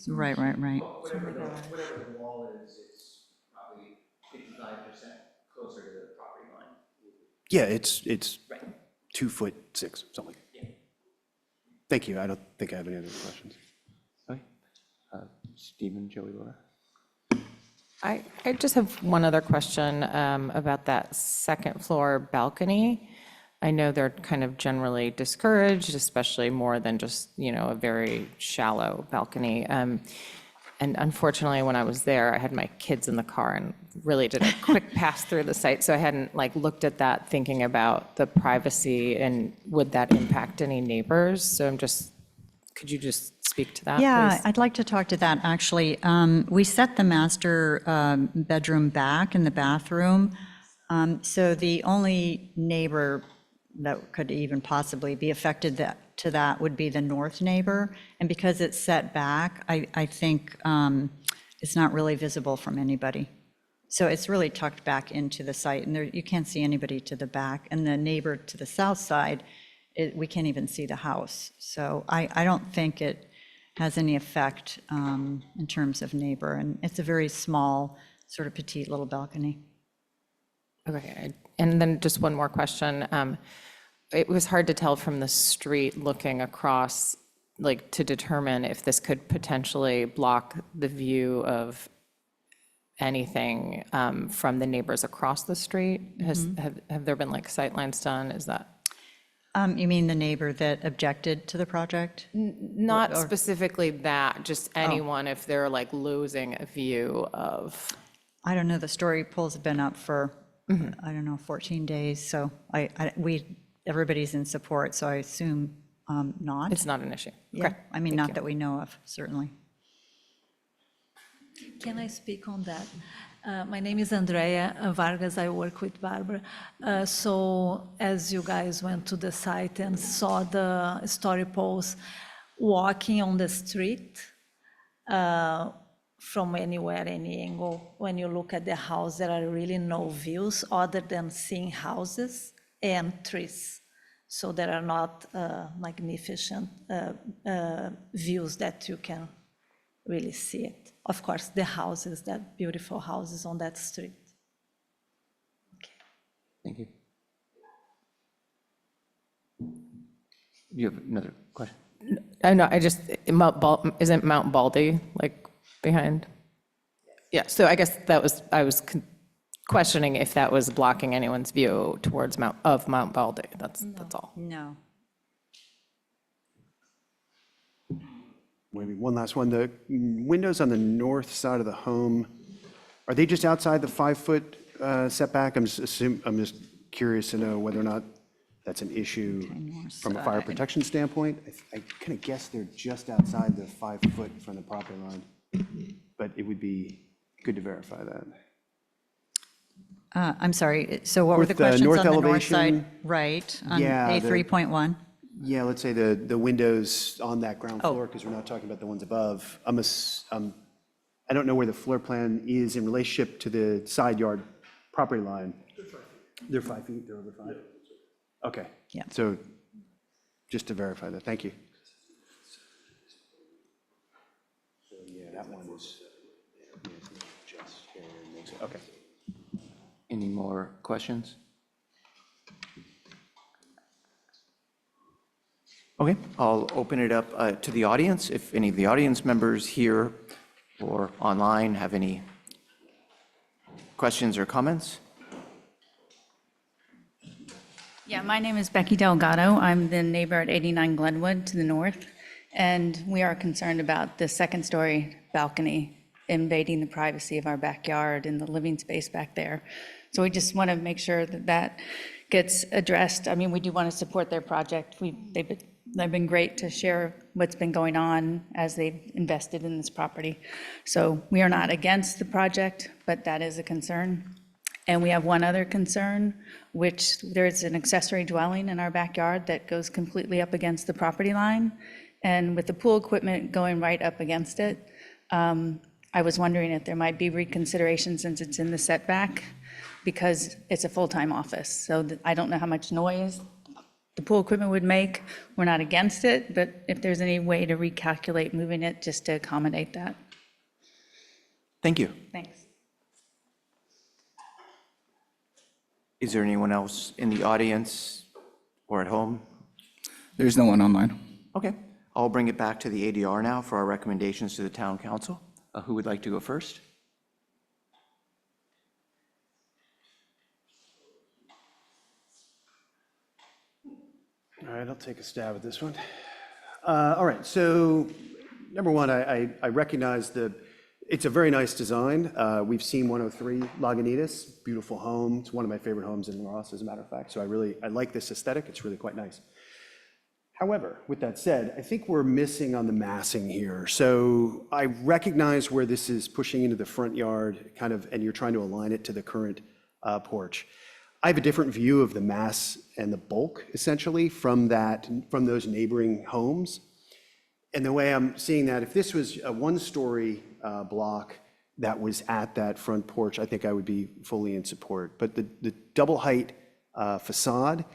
Right. Whatever the wall is, it's probably 55%. closer to the property line. Yeah, it's 2'6", something like that. Thank you. I don't think I have any other questions. Okay. Stephen, Joey, Laura? I just have one other question about that second floor balcony. I know they're kind of generally discouraged, especially more than just, a very shallow balcony. And unfortunately, when I was there, I had my kids in the car and really did a quick pass through the site. So I hadn't looked at that, thinking about the privacy and would that impact any neighbors? So could you just speak to that, Yeah, please? I'd like to talk to that, actually. We set the master bedroom back in the bathroom, so the only neighbor that could even possibly be affected to that would be the north neighbor, and because it's set back, I think it's not really visible from anybody. So it's really tucked back into the site, and you can't see anybody to the back, and the neighbor to the south side, we can't even see the house. So I don't think it has any effect in terms of neighbor, and it's a very small, sort of petite little balcony. Okay, and then just one more question. It was hard to tell from the street looking across, to determine if this could potentially block the view of anything from the neighbors across the street. Have there been sightlines done? Is that? You mean the neighbor that objected to the project? Not specifically that, just anyone if they're losing a view of. I don't know, the story polls have been up for, I don't know, 14 days, so everybody's in support, so I assume not. It's not an issue. Yeah, Okay, I mean, thank not you. that we know of, certainly. Can I speak on that? My name is Andrea Vargas. I work with Barbara. So as you guys went to the site and saw the story poles, walking on the street, from anywhere, any angle, when you look at the house, there are really no views other than seeing houses and trees. So there are not magnificent views that you can really see it. Of course, the houses, that beautiful houses on that street. Thank you. You have another question? No, isn't Mount Baldy behind? Yeah, so I guess I was questioning if that was blocking anyone's view towards Mount Baldy. That's all. No. Maybe one last one. The windows on the north side of the home, are they just outside the 5-foot setback? I'm just curious to know whether or not that's an issue from a fire protection standpoint. I kind of guess they're just outside the 5 foot from the property line, but it would be good to verify that. I'm sorry, so what were the With the questions north on the north side? elevation? Right, on Yeah, A 3.1? Yeah, let's say the windows on that ground floor, because we're not talking about the ones above. I don't know where the floor plan is in relationship to the side yard property line. They're 5 feet, they're over 5? Okay. Yeah. So just to verify that, thank you. So, yeah, that one is just here, okay. Any more questions? Okay, I'll open it up to the audience. If any of the audience members here or online have any questions or comments? Yeah, my name is Becky Delgado. I'm the neighbor at 89 Glenwood to the north, and we are concerned about the second-story balcony invading the privacy of our backyard and the living space back there. So we just want to make sure that that gets addressed. I mean, we do want to support their project. They've been great to share what's been going on as they've invested in this property. So we are not against the project, but that is a concern. And we have one other concern, which there's an accessory dwelling in our backyard that goes completely up against the property line. And with the pool equipment going right up against it, I was wondering if there might be reconsideration since it's in the setback, because it's a full-time office. So I don't know how much noise the pool equipment would make. We're not against it, but if there's any way to recalculate moving it just to accommodate that. Thank you. Thanks. Is there anyone else in the audience or at home? There's no one online. Okay, I'll bring it back to the ADR now for our recommendations to the town council. Who would like to go first? All right, I'll take a stab at this one. All right, so number one, I recognize it's a very nice design. We've seen 103 Lagunitas, beautiful home. It's one of my favorite homes in Ross, as a matter of fact. So I like this aesthetic. It's really quite nice. However, with that said, I think we're missing on the massing here. So I recognize where this is pushing into the front yard, kind of, and you're trying to align it to the current porch. I have a different view of the mass and the bulk, essentially, from those neighboring homes. And the way I'm seeing that, if this was a one-story block that was at that front porch, I think I would be fully in support. But the double height facade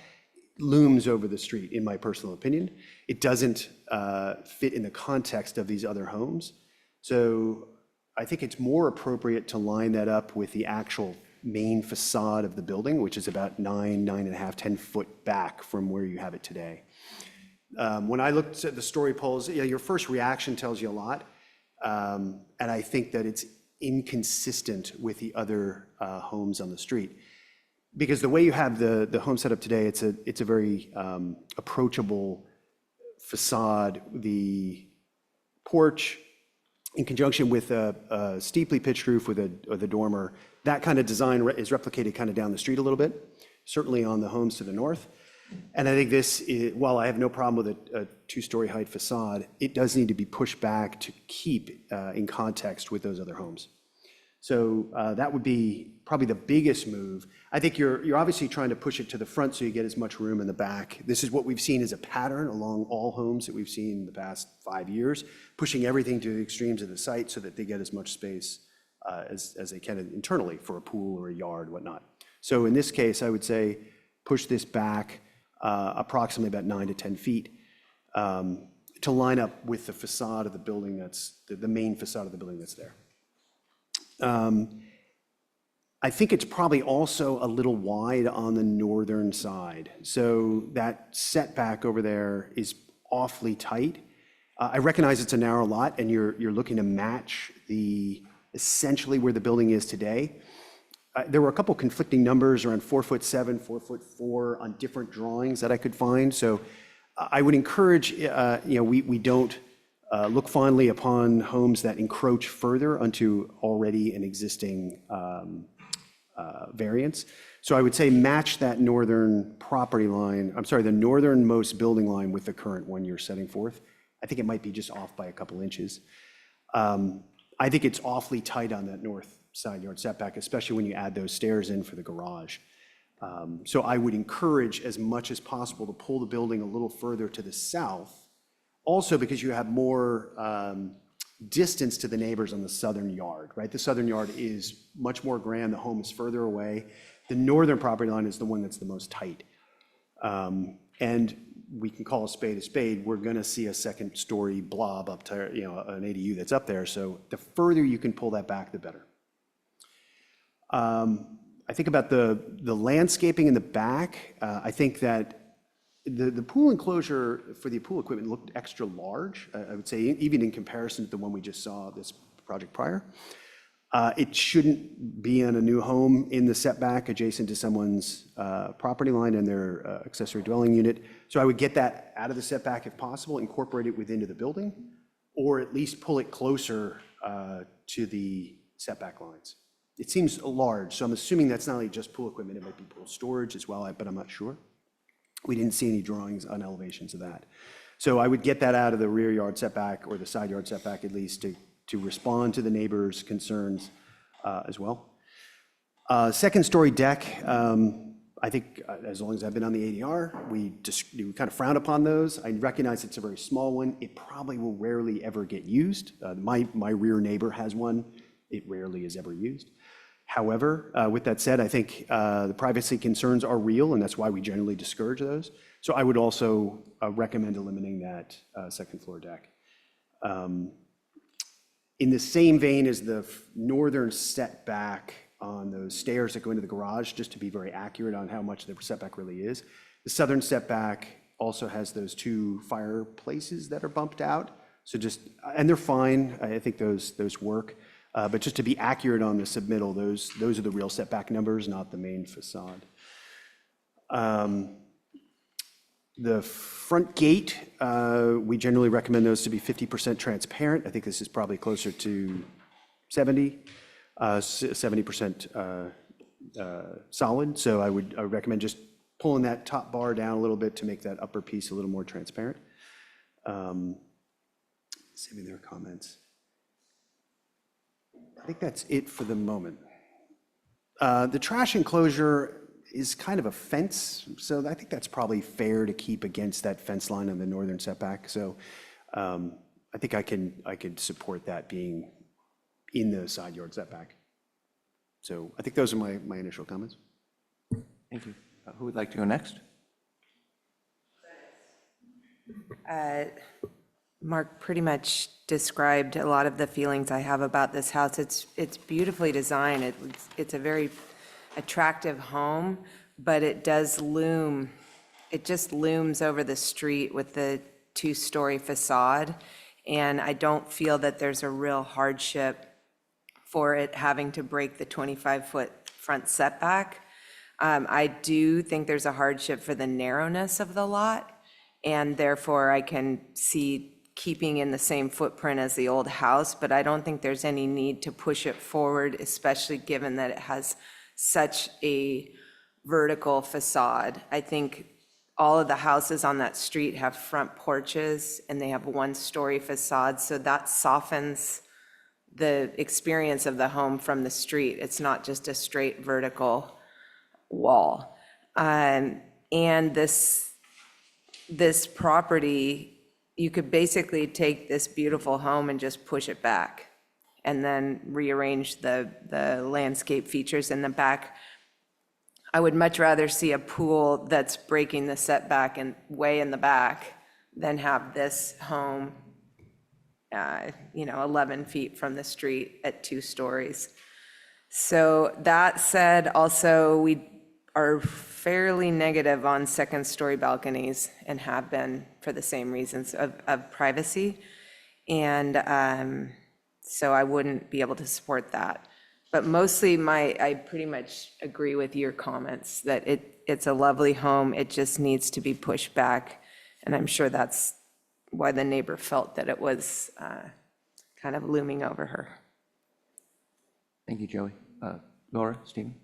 looms over the street, in my personal opinion. It doesn't fit in the context of these other homes. So I think it's more appropriate to line that up with the actual main facade of the building, which is about 9.5, 10 foot back from where you have it today. When I looked at the story poles, your first reaction tells you a lot. And I think that it's inconsistent with the other homes on the street. Because the way you have the home set up today, it's a very approachable facade. The porch, in conjunction with a steeply pitched roof with a dormer, that kind of design is replicated kind of down the street a little bit, certainly on the homes to the north. And I think this, while I have no problem with a two-story height facade, it does need to be pushed back to keep in context with those other homes. So that would be probably the biggest move. I think you're obviously trying to push it to the front so you get as much room in the back. This is what we've seen as a pattern along all homes that we've seen in the past 5 years, pushing everything to the extremes of the site so that they get as much space as they can internally for a pool or a yard, whatnot. So in this case, I would say push this back approximately about 9 to 10 feet to line up with the facade of the building that's, the main facade of the building that's there. I think it's probably also a little wide on the northern side. So that setback over there is awfully tight. I recognize it's a narrow lot and you're looking to match essentially where the building is today. There were a couple conflicting numbers around 4'7", 4'4" on different drawings that I could find. So I would encourage, we don't look fondly upon homes that encroach further onto already an existing variance. So I would say match that northern property line, the northernmost building line with the current one you're setting forth. I think it might be just off by a couple inches. I think it's awfully tight on that north side yard setback, especially when you add those stairs in for the garage. So I would encourage as much as possible to pull the building a little further to the south, also because you have more distance to the neighbors on the southern yard, right? The southern yard is much more grand, the home is further away. The northern property line is the one that's the most tight. And we can call a spade, we're gonna see a second story blob up to, an ADU that's up there. So the further you can pull that back, the better. I think about the landscaping in the back. I think that the pool enclosure for the pool equipment looked extra large. I would say even in comparison to the one we just saw this project prior. It shouldn't be in a new home in the setback adjacent to someone's property line and their accessory dwelling unit. So I would get that out of the setback if possible, incorporate it within the building, or at least pull it closer to the setback lines. It seems large, so I'm assuming that's not only just pool equipment, it might be pool storage as well, but I'm not sure. We didn't see any drawings on elevations of that. So I would get that out of the rear yard setback or the side yard setback at least to respond to the neighbors' concerns as well. Second story deck, I think as long as I've been on the ADR, we kind of frown upon those. I recognize it's a very small one. It probably will rarely ever get used. My rear neighbor has one. It rarely is ever used. However, with that said, I think the privacy concerns are real, and that's why we generally discourage those. So I would also recommend eliminating that second floor deck. In the same vein as the northern setback, on those stairs that go into the garage, just to be very accurate on how much the setback really is. The southern setback also has those 2 fireplaces that are bumped out. So just, and they're fine, I think those work. But just to be accurate on the submittal, those are the real setback numbers, not the main facade. The front gate, we generally recommend those to be 50% transparent. I think this is probably closer to 70% solid. So I would recommend just pulling that top bar down a little bit to make that upper piece a little more transparent. Saving their comments. I think that's it for the moment. The trash enclosure is kind of a fence, so I think that's probably fair to keep against that fence line on the northern setback. So I think I could support that being in the side yard setback. So I think those are my initial comments. Thank you. Who would like to go next? Mark pretty much described a lot of the feelings I have about this house. It's beautifully designed. It's a very attractive home, but it just looms over the street with the 2-story facade. And I don't feel that there's a real hardship for it having to break the 25-foot front setback. I do think there's a hardship for the narrowness of the lot, and therefore I can see keeping in the same footprint as the old house, but I don't think there's any need to push it forward, especially given that it has such a vertical facade. I think all of the houses on that street have front porches and they have 1-story facades, so that softens the experience of the home from the street. It's not just a straight vertical wall. And this property, you could basically take this beautiful home and just push it back and then rearrange the landscape features in the back. I would much rather see a pool that's breaking the setback and way in the back than have this home 11 feet from the street at 2 stories. So that said, also, we are fairly negative on 2nd-story balconies and have been for the same reasons of privacy. And so I wouldn't be able to support that. But mostly I pretty much agree with your comments that it's a lovely home. It just needs to be pushed back. And I'm sure that's why the neighbor felt that it was kind of looming over her. Thank you, Joey. Laura, Stephen?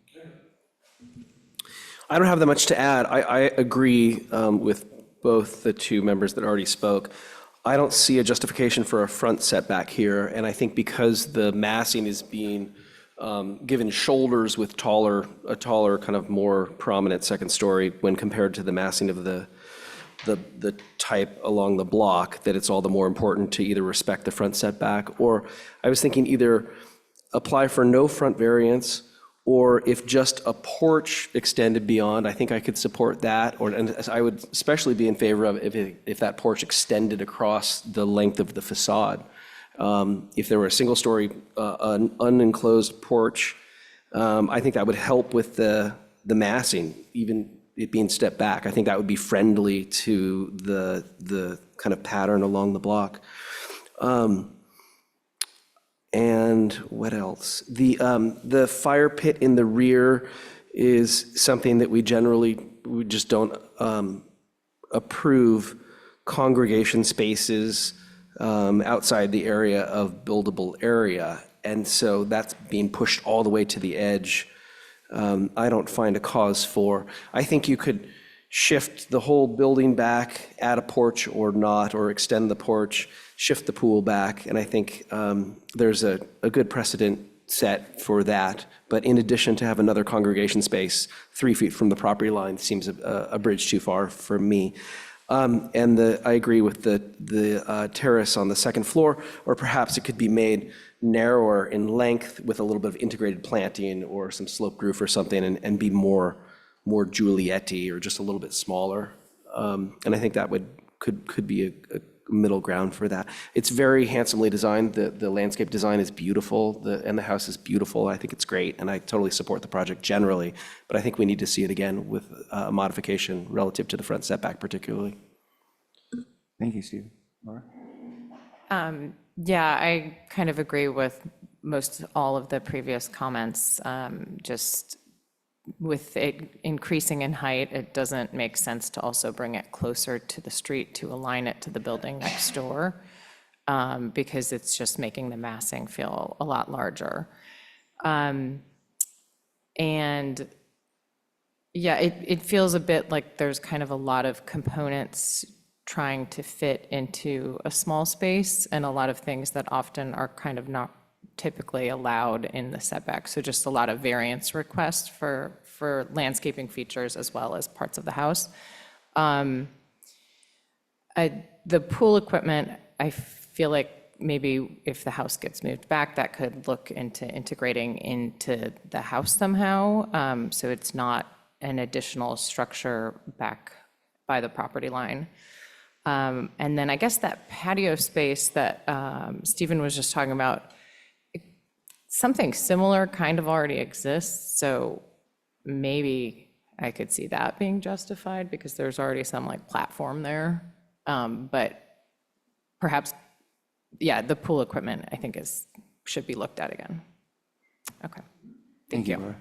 I don't have that much to add. I agree with both the 2 members that already spoke. I don't see a justification for a front setback here, and I think because the massing is being given shoulders with a taller, kind of more prominent 2nd story when compared to the massing of the type along the block, that it's all the more important to either respect the front setback, or I was thinking either apply for no front variance, or if just a porch extended beyond, I think I could support that. And I would especially be in favor of if that porch extended across the length of the facade. If there were a single-story unenclosed porch, I think that would help with the massing, even it being stepped back. I think that would be friendly to the kind of pattern along the block. And what else? The fire pit in the rear is something that we just don't approve congregation spaces outside the area of buildable area. And so that's being pushed all the way to the edge. I don't find a cause for. I think you could shift the whole building back, add a porch or not, or extend the porch, shift the pool back, and I think there's a good precedent set for that. But in addition, to have another congregation space 3 feet from the property line seems a bridge too far for me. And I agree with the terrace on the 2nd floor, or perhaps it could be made narrower in length with a little bit of integrated planting or some sloped roof or something, and be more Juliet-y or just a little bit smaller. And I think that could be middle ground for that. It's very handsomely designed. The landscape design is beautiful, and the house is beautiful. I think it's great, and I totally support the project generally, but I think we need to see it again with a modification relative to the front setback particularly. Thank you, Steve. Laura? Yeah, I kind of agree with most all of the previous comments. Just with it increasing in height, it doesn't make sense to also bring it closer to the street to align it to the building next door, because it's just making the massing feel a lot larger. And yeah, it feels a bit like there's kind of a lot of components trying to fit into a small space, and a lot of things that often are kind of not typically allowed in the setback. So just a lot of variance requests for landscaping features as well as parts of the house. The pool equipment, I feel like maybe if the house gets moved back, that could look into integrating into the house somehow. So it's not an additional structure back by the property line. And then I guess that patio space that Stephen was just talking about, something similar kind of already exists. So maybe I could see that being justified because there's already some like platform there. But perhaps, yeah, the pool equipment I think should be looked at again. Okay, thank you. Laura.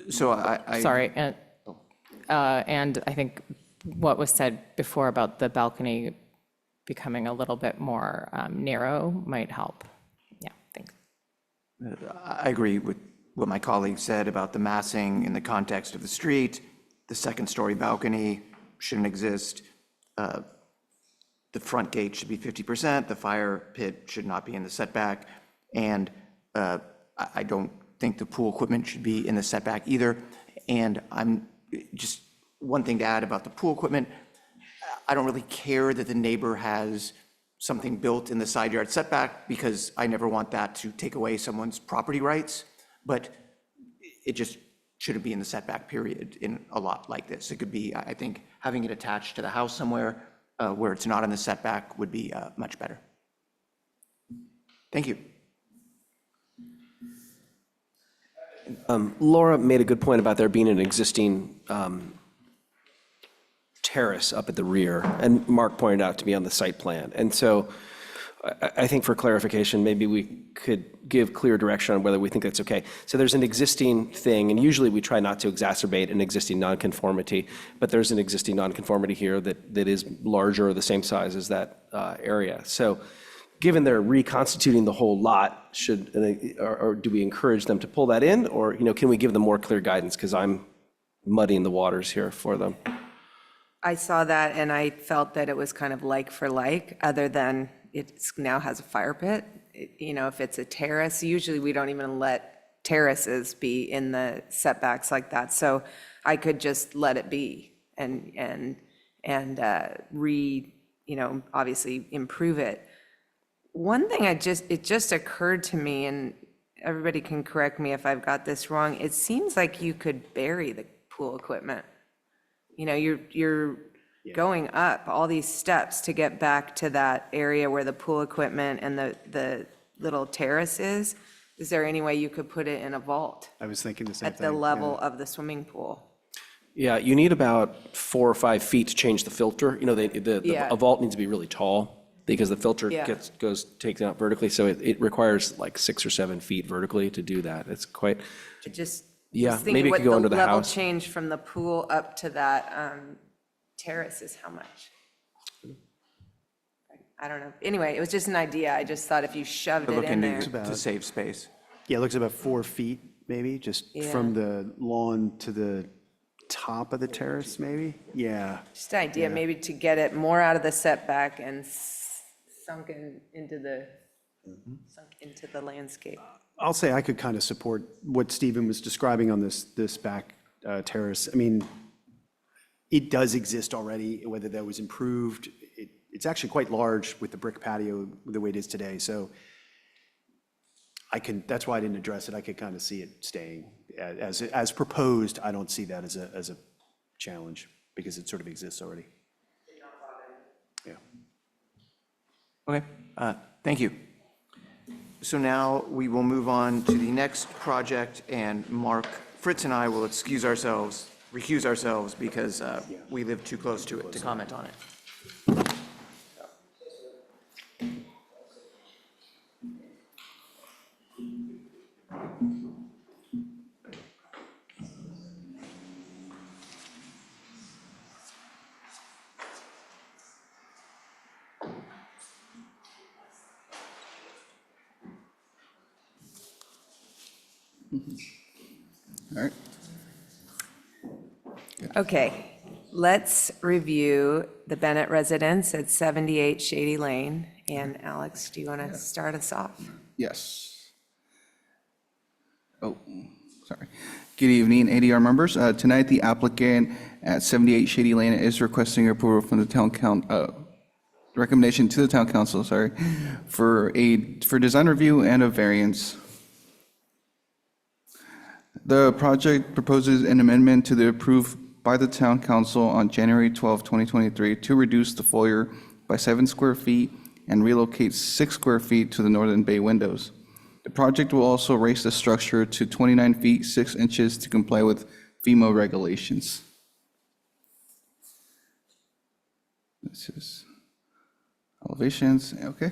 So I Sorry, and I think what was said before about the balcony becoming a little bit more narrow might help. Yeah, thanks. I agree with what my colleague said about the massing in the context of the street. The second-story balcony shouldn't exist. The front gate should be 50%. The fire pit should not be in the setback. And I don't think the pool equipment should be in the setback either. And I'm just one thing to add about the pool equipment. I don't really care that the neighbor has something built in the side yard setback because I never want that to take away someone's property rights, but it just shouldn't be in the setback period in a lot like this. It could be, I think, having it attached to the house somewhere where it's not in the setback would be much better. Thank you. Laura made a good point about there being an existing terrace up at the rear, and Mark pointed out to me on the site plan. And so I think for clarification, maybe we could give clear direction on whether we think that's okay. So there's an existing thing, and usually we try not to exacerbate an existing nonconformity, but there's an existing nonconformity here that is larger or the same size as that area. So given they're reconstituting the whole lot, or do we encourage them to pull that in, or can we give them more clear guidance? Because I'm muddying the waters here for them. I saw that and I felt that it was kind of like for like, other than it now has a fire pit. If it's a terrace, usually we don't even let terraces be in the setbacks like that. So I could just let it be and obviously improve it. One thing it just occurred to me, and everybody can correct me if I've got this wrong, it seems like you could bury the pool equipment. You're going up all these steps to get back to that area where the pool equipment and the little terrace is. Is there any way you could put it in a vault I was thinking the same thing. at the level of the swimming pool? Yeah, you need about 4 or 5 feet to change the filter. Yeah. A vault needs to be really tall because the filter Yeah. takes out vertically. So it requires like 6 or 7 feet vertically to do that. It's quite. Yeah, Just thinking maybe it what could go under the level house. change from the pool up to that terrace is how much? I don't know. Anyway, it was just an idea. I just thought if you shoved it Look in into there. to save space. Yeah, it looks about 4 feet, maybe, just from the lawn to the top of the terrace, maybe? Yeah. Just an idea, maybe to get it more out of the setback and sunk into the landscape. I'll say I could kind of support what Stephen was describing on this back terrace. I mean, it does exist already, whether that was improved. It's actually quite large with the brick patio the way it is today. So that's why I didn't address it. I could kind of see it staying as proposed. I don't see that as a challenge because it sort of exists already. Yeah. Okay, thank you. So now we will move on to the next project, and Mark, Fritz and I will recuse ourselves because we live too close to it to comment on it. All right. Okay, let's review the Bennett residence at 78 Shady Lane. And Alex, do you want to start us off? Yes. Oh, sorry. Good evening, ADR members. Tonight, the applicant at 78 Shady Lane is requesting approval from the recommendation to the town council, for design review and a variance. The project proposes an amendment to the approved by the town council on January 12, 2023 to reduce the foyer by 7 square feet and relocate 6 square feet to the northern bay windows. The project will also raise the structure to 29 feet 6 inches to comply with FEMA regulations. This is elevations, okay.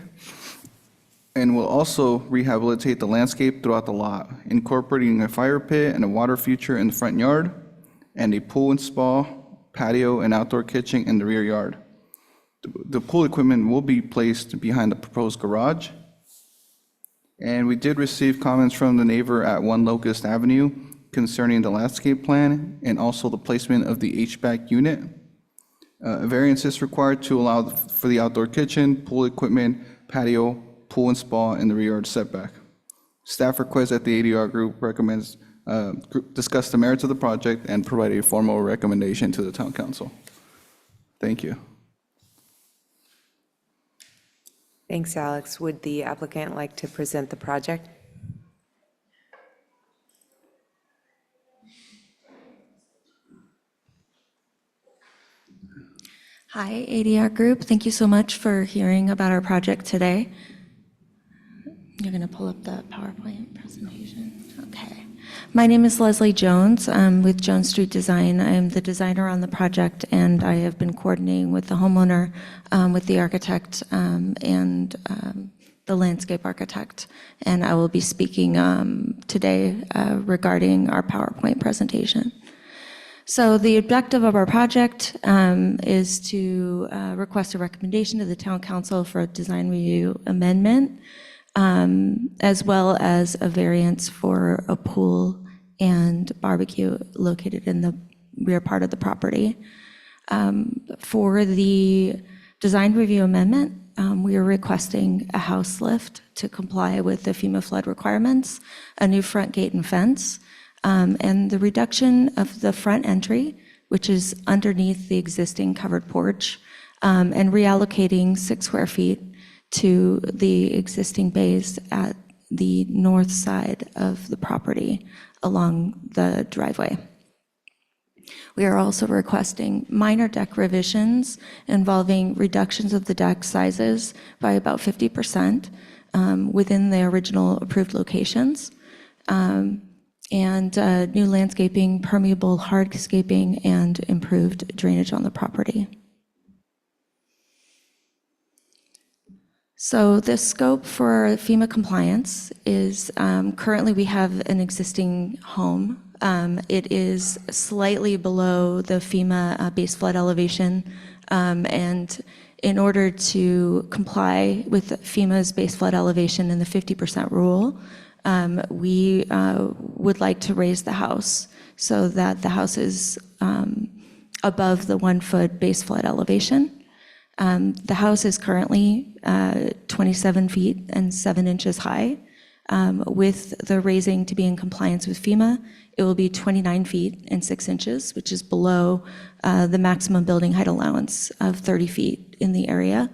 And will also rehabilitate the landscape throughout the lot, incorporating a fire pit and a water feature in the front yard, and a pool and spa, patio, and outdoor kitchen in the rear yard. The pool equipment will be placed behind the proposed garage. And we did receive comments from the neighbor at 1 Locust Avenue concerning the landscape plan and also the placement of the HVAC unit. A variance is required to allow for the outdoor kitchen, pool equipment, patio, pool and spa in the rear yard setback. Staff requests that the ADR group recommends, discuss the merits of the project and provide a formal recommendation to the town council. Thank you. Thanks, Alex. Would the applicant like to present the project? Hi, ADR Group. Thank you so much for hearing about our project today. You're going to pull up the PowerPoint presentation. Okay. My name is Leslie Jones. I'm with Jones Street Design. I'm the designer on the project, and I have been coordinating with the homeowner, with the architect, and the landscape architect. And I will be speaking today regarding our PowerPoint presentation. So the objective of our project is to request a recommendation to the town council for a design review amendment, as well as a variance for a pool and barbecue located in the rear part of the property. For the design review amendment, we are requesting a house lift to comply with the FEMA flood requirements, a new front gate and fence, and the reduction of the front entry, which is underneath the existing covered porch, and reallocating 6 square feet to the existing bays at the north side of the property along the driveway. We are also requesting minor deck revisions involving reductions of the deck sizes by about 50% within the original approved locations, and new landscaping, permeable hardscaping, and improved drainage on the property. So the scope for FEMA compliance is currently we have an existing home. It is slightly below the FEMA base flood elevation, and in order to comply with FEMA's base flood elevation and the 50% rule, we would like to raise the house so that the house is above the 1-foot base flood elevation. The house is currently 27 feet and 7 inches high. With the raising to be in compliance with FEMA, it will be 29 feet and 6 inches, which is below the maximum building height allowance of 30 feet in the area.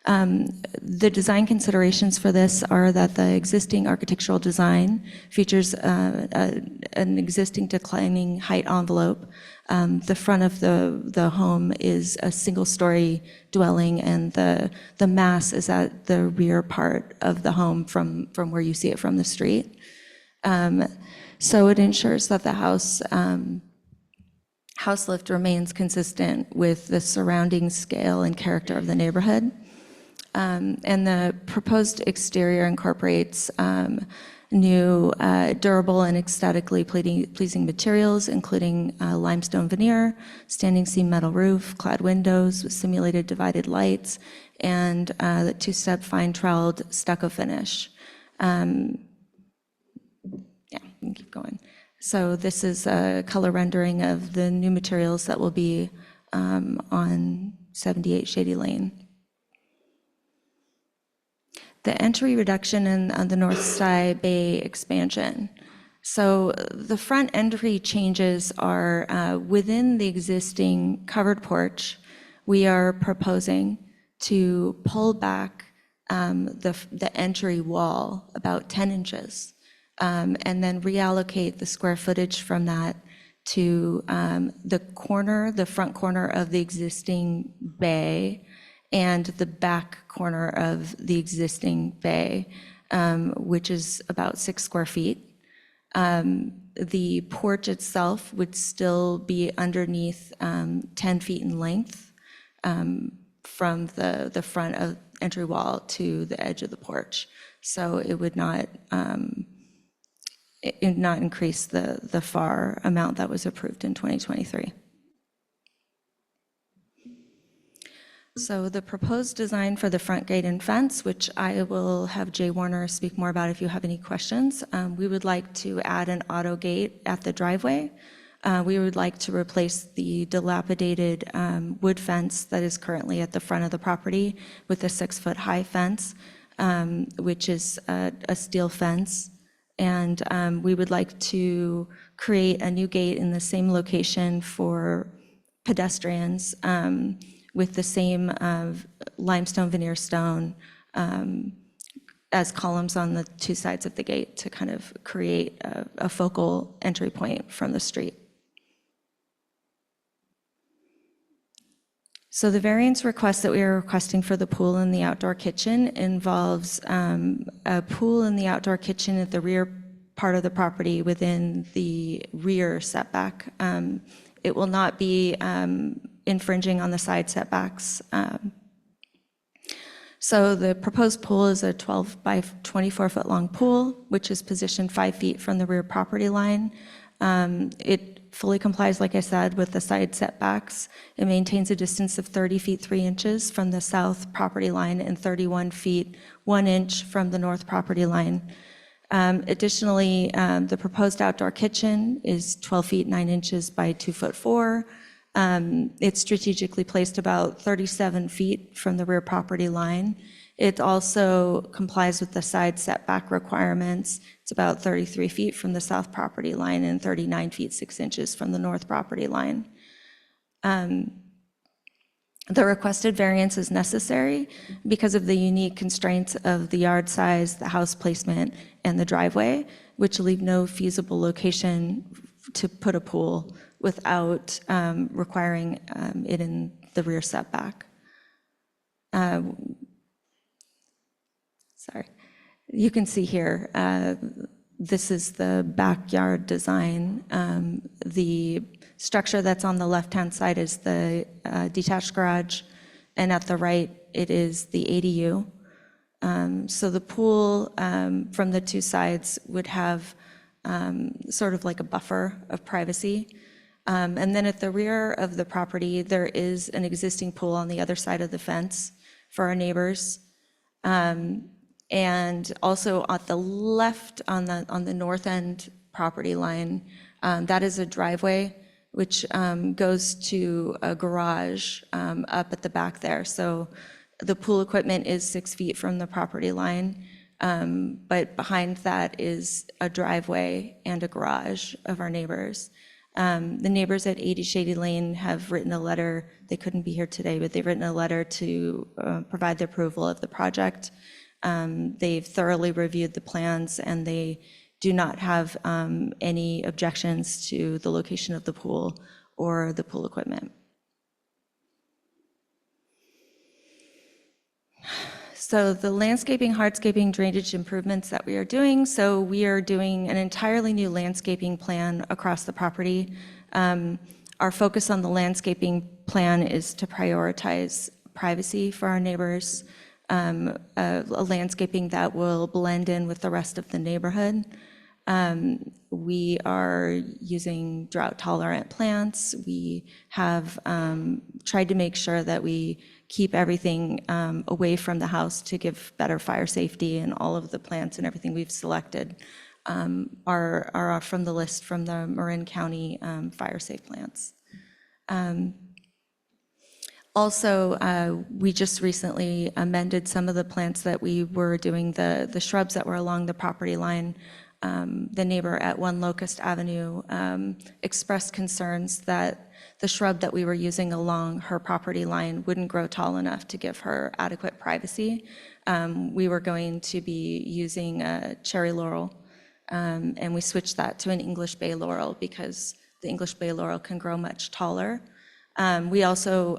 The design considerations for this are that the existing architectural design features an existing declining height envelope. The front of the home is a single-story dwelling, and the mass is at the rear part of the home from where you see it from the street. So it ensures that the house lift remains consistent with the surrounding scale and character of the neighborhood. And the proposed exterior incorporates new durable and aesthetically pleasing materials, including limestone veneer, standing seam metal roof, clad windows with simulated divided lights, and the two-step fine troweled stucco finish. Yeah, we can keep going. So this is a color rendering of the new materials that will be on 78 Shady Lane. The entry reduction on the north side bay expansion. So the front entry changes are within the existing covered porch. We are proposing to pull back the entry wall about 10 inches and then reallocate the square footage from that to the front corner of the existing bay and the back corner of the existing bay, which is about 6 square feet. The porch itself would still be underneath 10 feet in length from the front of entry wall to the edge of the porch. So it would not increase the FAR amount that was approved in 2023. So the proposed design for the front gate and fence, which I will have Jay Warner speak more about if you have any questions, we would like to add an auto gate at the driveway. We would like to replace the dilapidated wood fence that is currently at the front of the property with a 6-foot-high fence, which is a steel fence. And we would like to create a new gate in the same location for pedestrians, with the same limestone veneer stone as columns on the 2 sides of the gate to kind of create a focal entry point from the street. So the variance request that we are requesting for the pool and the outdoor kitchen involves a pool and the outdoor kitchen at the rear part of the property within the rear setback. It will not be infringing on the side setbacks. So the proposed pool is a 12 by 24 foot long pool, which is positioned 5 feet from the rear property line. It fully complies, like I said, with the side setbacks. It maintains a distance of 30 feet 3 inches from the south property line and 31 feet 1 inch from the north property line. Additionally, the proposed outdoor kitchen is 12 feet 9 inches by 2 foot 4. It's strategically placed about 37 feet from the rear property line. It also complies with the side setback requirements. It's about 33 feet from the south property line and 39 feet 6 inches from the north property line. The requested variance is necessary because of the unique constraints of the yard size, the house placement, and the driveway, which leave no feasible location to put a pool without requiring it in the rear setback. Sorry. You can see here, this is the backyard design. The structure that's on the left-hand side is the detached garage, and at the right, it is the ADU. So the pool from the 2 sides would have sort of like a buffer of privacy. And then at the rear of the property, there is an existing pool on the other side of the fence for our neighbors. And also at the left on the north end property line, that is a driveway which goes to a garage up at the back there. So the pool equipment is 6 feet from the property line, but behind that is a driveway and a garage of our neighbors. The neighbors at 80 Shady Lane have written a letter. They couldn't be here today, but they've written a letter to provide the approval of the project. They've thoroughly reviewed the plans, and they do not have any objections to the location of the pool or the pool equipment. So the landscaping, hardscaping, drainage improvements that we are doing. So we are doing an entirely new landscaping plan across the property. Our focus on the landscaping plan is to prioritize privacy for our neighbors, a landscaping that will blend in with the rest of the neighborhood. We are using drought-tolerant plants. We have tried to make sure that we keep everything away from the house to give better fire safety, and all of the plants and everything we've selected are from the list from the Marin County fire safe plants. Also, we just recently amended some of the plants that we were doing, the shrubs that were along the property line. The neighbor at 1 Locust Avenue expressed concerns that the shrub that we were using along her property line wouldn't grow tall enough to give her adequate privacy. We were going to be using a cherry laurel, and we switched that to an English bay laurel because the English bay laurel can grow much taller. We also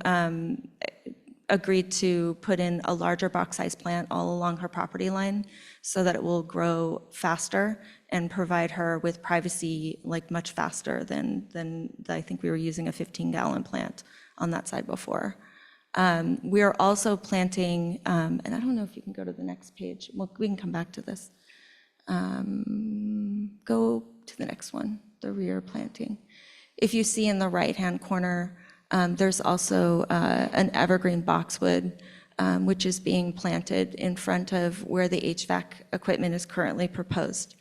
agreed to put in a larger box size plant all along her property line so that it will grow faster and provide her with privacy like much faster than I think we were using a 15-gallon plant on that side before. We are also planting, and I don't know if you can go to the next page. Well, we can come back to this. Go to the next one, the rear planting. If you see in the right-hand corner, there's also an evergreen boxwood, which is being planted in front of where the HVAC equipment is currently proposed,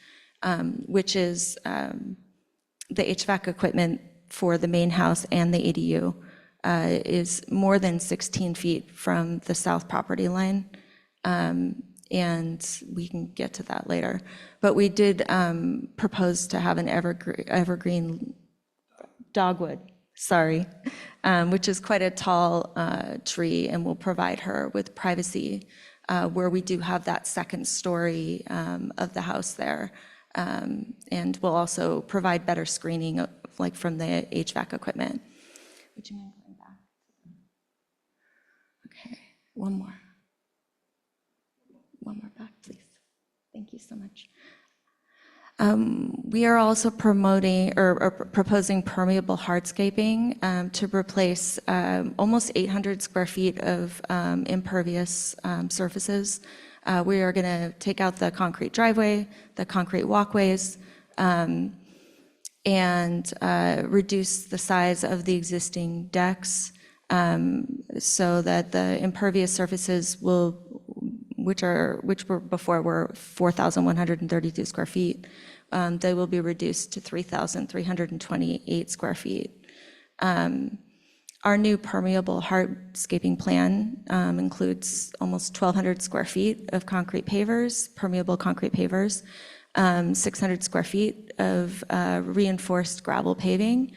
which is the HVAC equipment for the main house and the ADU is more than 16 feet from the south property line. And we can get to that later. But we did propose to have an evergreen dogwood, which is quite a tall tree and will provide her with privacy where we do have that second story of the house there. And will also provide better screening like from the HVAC equipment. Would you mind going back? Okay, one more. One more back, please. Thank you so much. We are also promoting or proposing permeable hardscaping to replace almost 800 square feet of impervious surfaces. We are going to take out the concrete driveway, the concrete walkways, and reduce the size of the existing decks so that the impervious surfaces which were before were 4,132 square feet, they will be reduced to 3,328 square feet. Our new permeable hardscaping plan includes almost 1,200 square feet of concrete pavers, permeable concrete pavers, 600 square feet of reinforced gravel paving,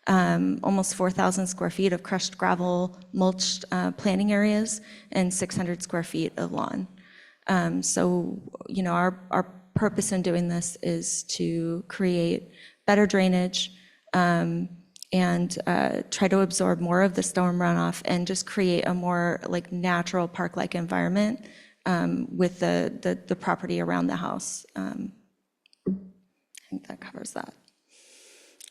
almost 4,000 square feet of crushed gravel mulched planting areas, and 600 square feet of lawn. So, our purpose in doing this is to create better drainage and try to absorb more of the storm runoff and just create a more like natural park-like environment with the property around the house. I think that covers that.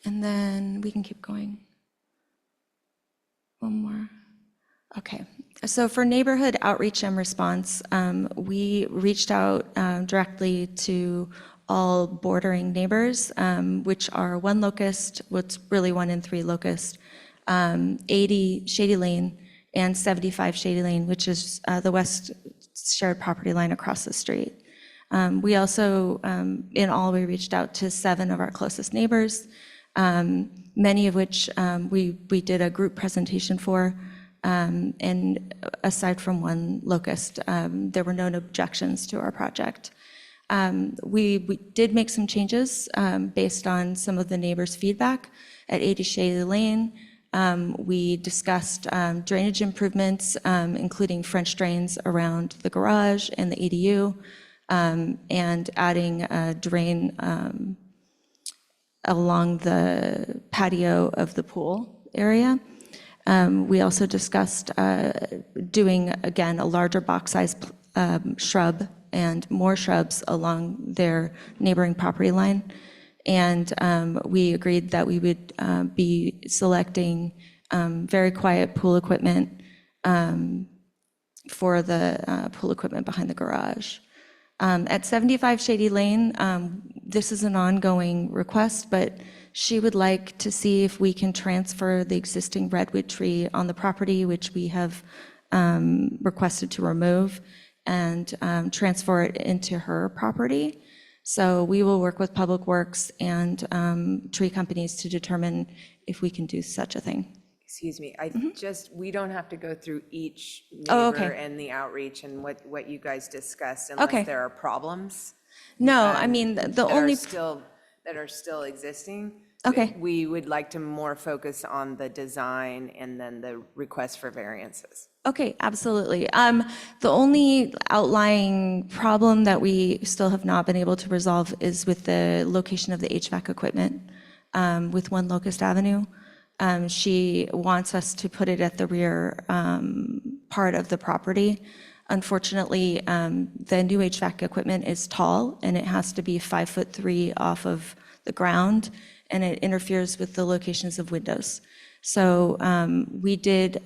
And then we can keep going. One more. Okay, so for neighborhood outreach and response, we reached out directly to all bordering neighbors, which are 1 Locust, what's really 1 and 3 Locust, 80 Shady Lane, and 75 Shady Lane, which is the west shared property line across the street. We also, in all, we reached out to 7 of our closest neighbors, many of which we did a group presentation for. And aside from 1 Locust, there were no objections to our project. We did make some changes based on some of the neighbors' feedback at 80 Shady Lane. We discussed drainage improvements, including French drains around the garage and the ADU, and adding a drain along the patio of the pool area. We also discussed doing, again, a larger box size shrub and more shrubs along their neighboring property line. And we agreed that we would be selecting very quiet pool equipment for the pool equipment behind the garage. At 75 Shady Lane, this is an ongoing request, but she would like to see if we can transfer the existing redwood tree on the property, which we have requested to remove, and transfer it into her property. So we will work with Public Works and tree companies to determine if we can do such a thing. Excuse me, we don't have to go through each Oh, neighbor okay. and the outreach and what you guys discussed Okay. unless there are problems. No, I mean, the only, That are still existing. Okay. We would like to more focus on the design and then the request for variances. okay, absolutely. The only outlying problem that we still have not been able to resolve is with the location of the HVAC equipment with 1 Locust Avenue. She wants us to put it at the rear part of the property. Unfortunately, the new HVAC equipment is tall and it has to be 5'3" off of the ground, and it interferes with the locations of windows. So we did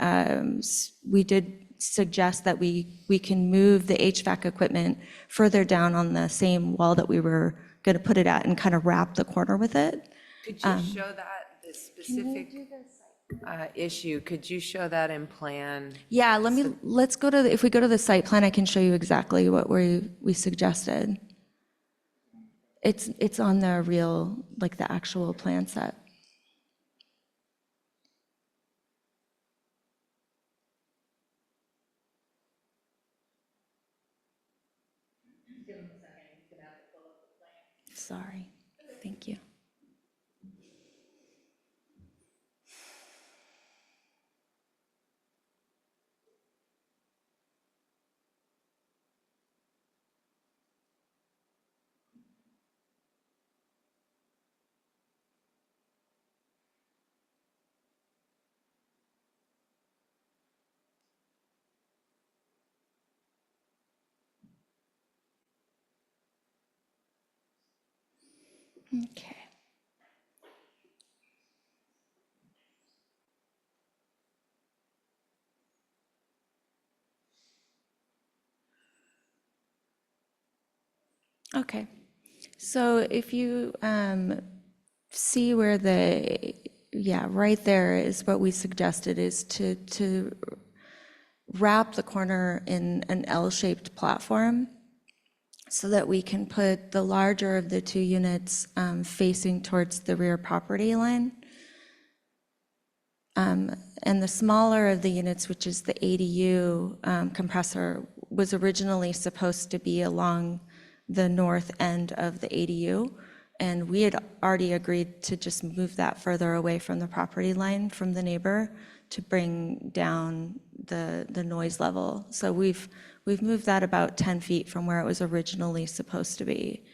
suggest that we can move the HVAC equipment further down on the same wall that we were going to put it at and kind of wrap the corner with it. Could you show that, the specific issue, could you show that in plan? Yeah, let's go to, if we go to the site plan, I can show you exactly what we suggested. It's on the real, like the actual plan set. Sorry, thank you. Okay. Okay, so if you see where right there is what we suggested, is to wrap the corner in an L-shaped platform so that we can put the larger of the 2 units facing towards the rear property line. And the smaller of the units, which is the ADU compressor, was originally supposed to be along the north end of the ADU. And we had already agreed to just move that further away from the property line from the neighbor to bring down the noise level. So we've moved that about 10 feet from where it was originally supposed to be.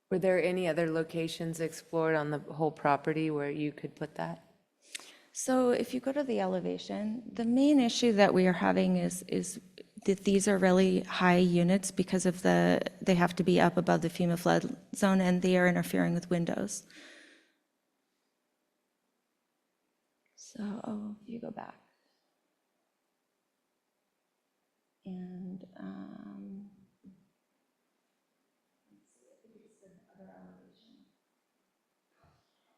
Were there any other locations explored on the whole property where you could put that? So if you go to the elevation, the main issue that we are having is that these are really high units because of they have to be up above the FEMA flood zone, and they are interfering with windows. So, you go back. And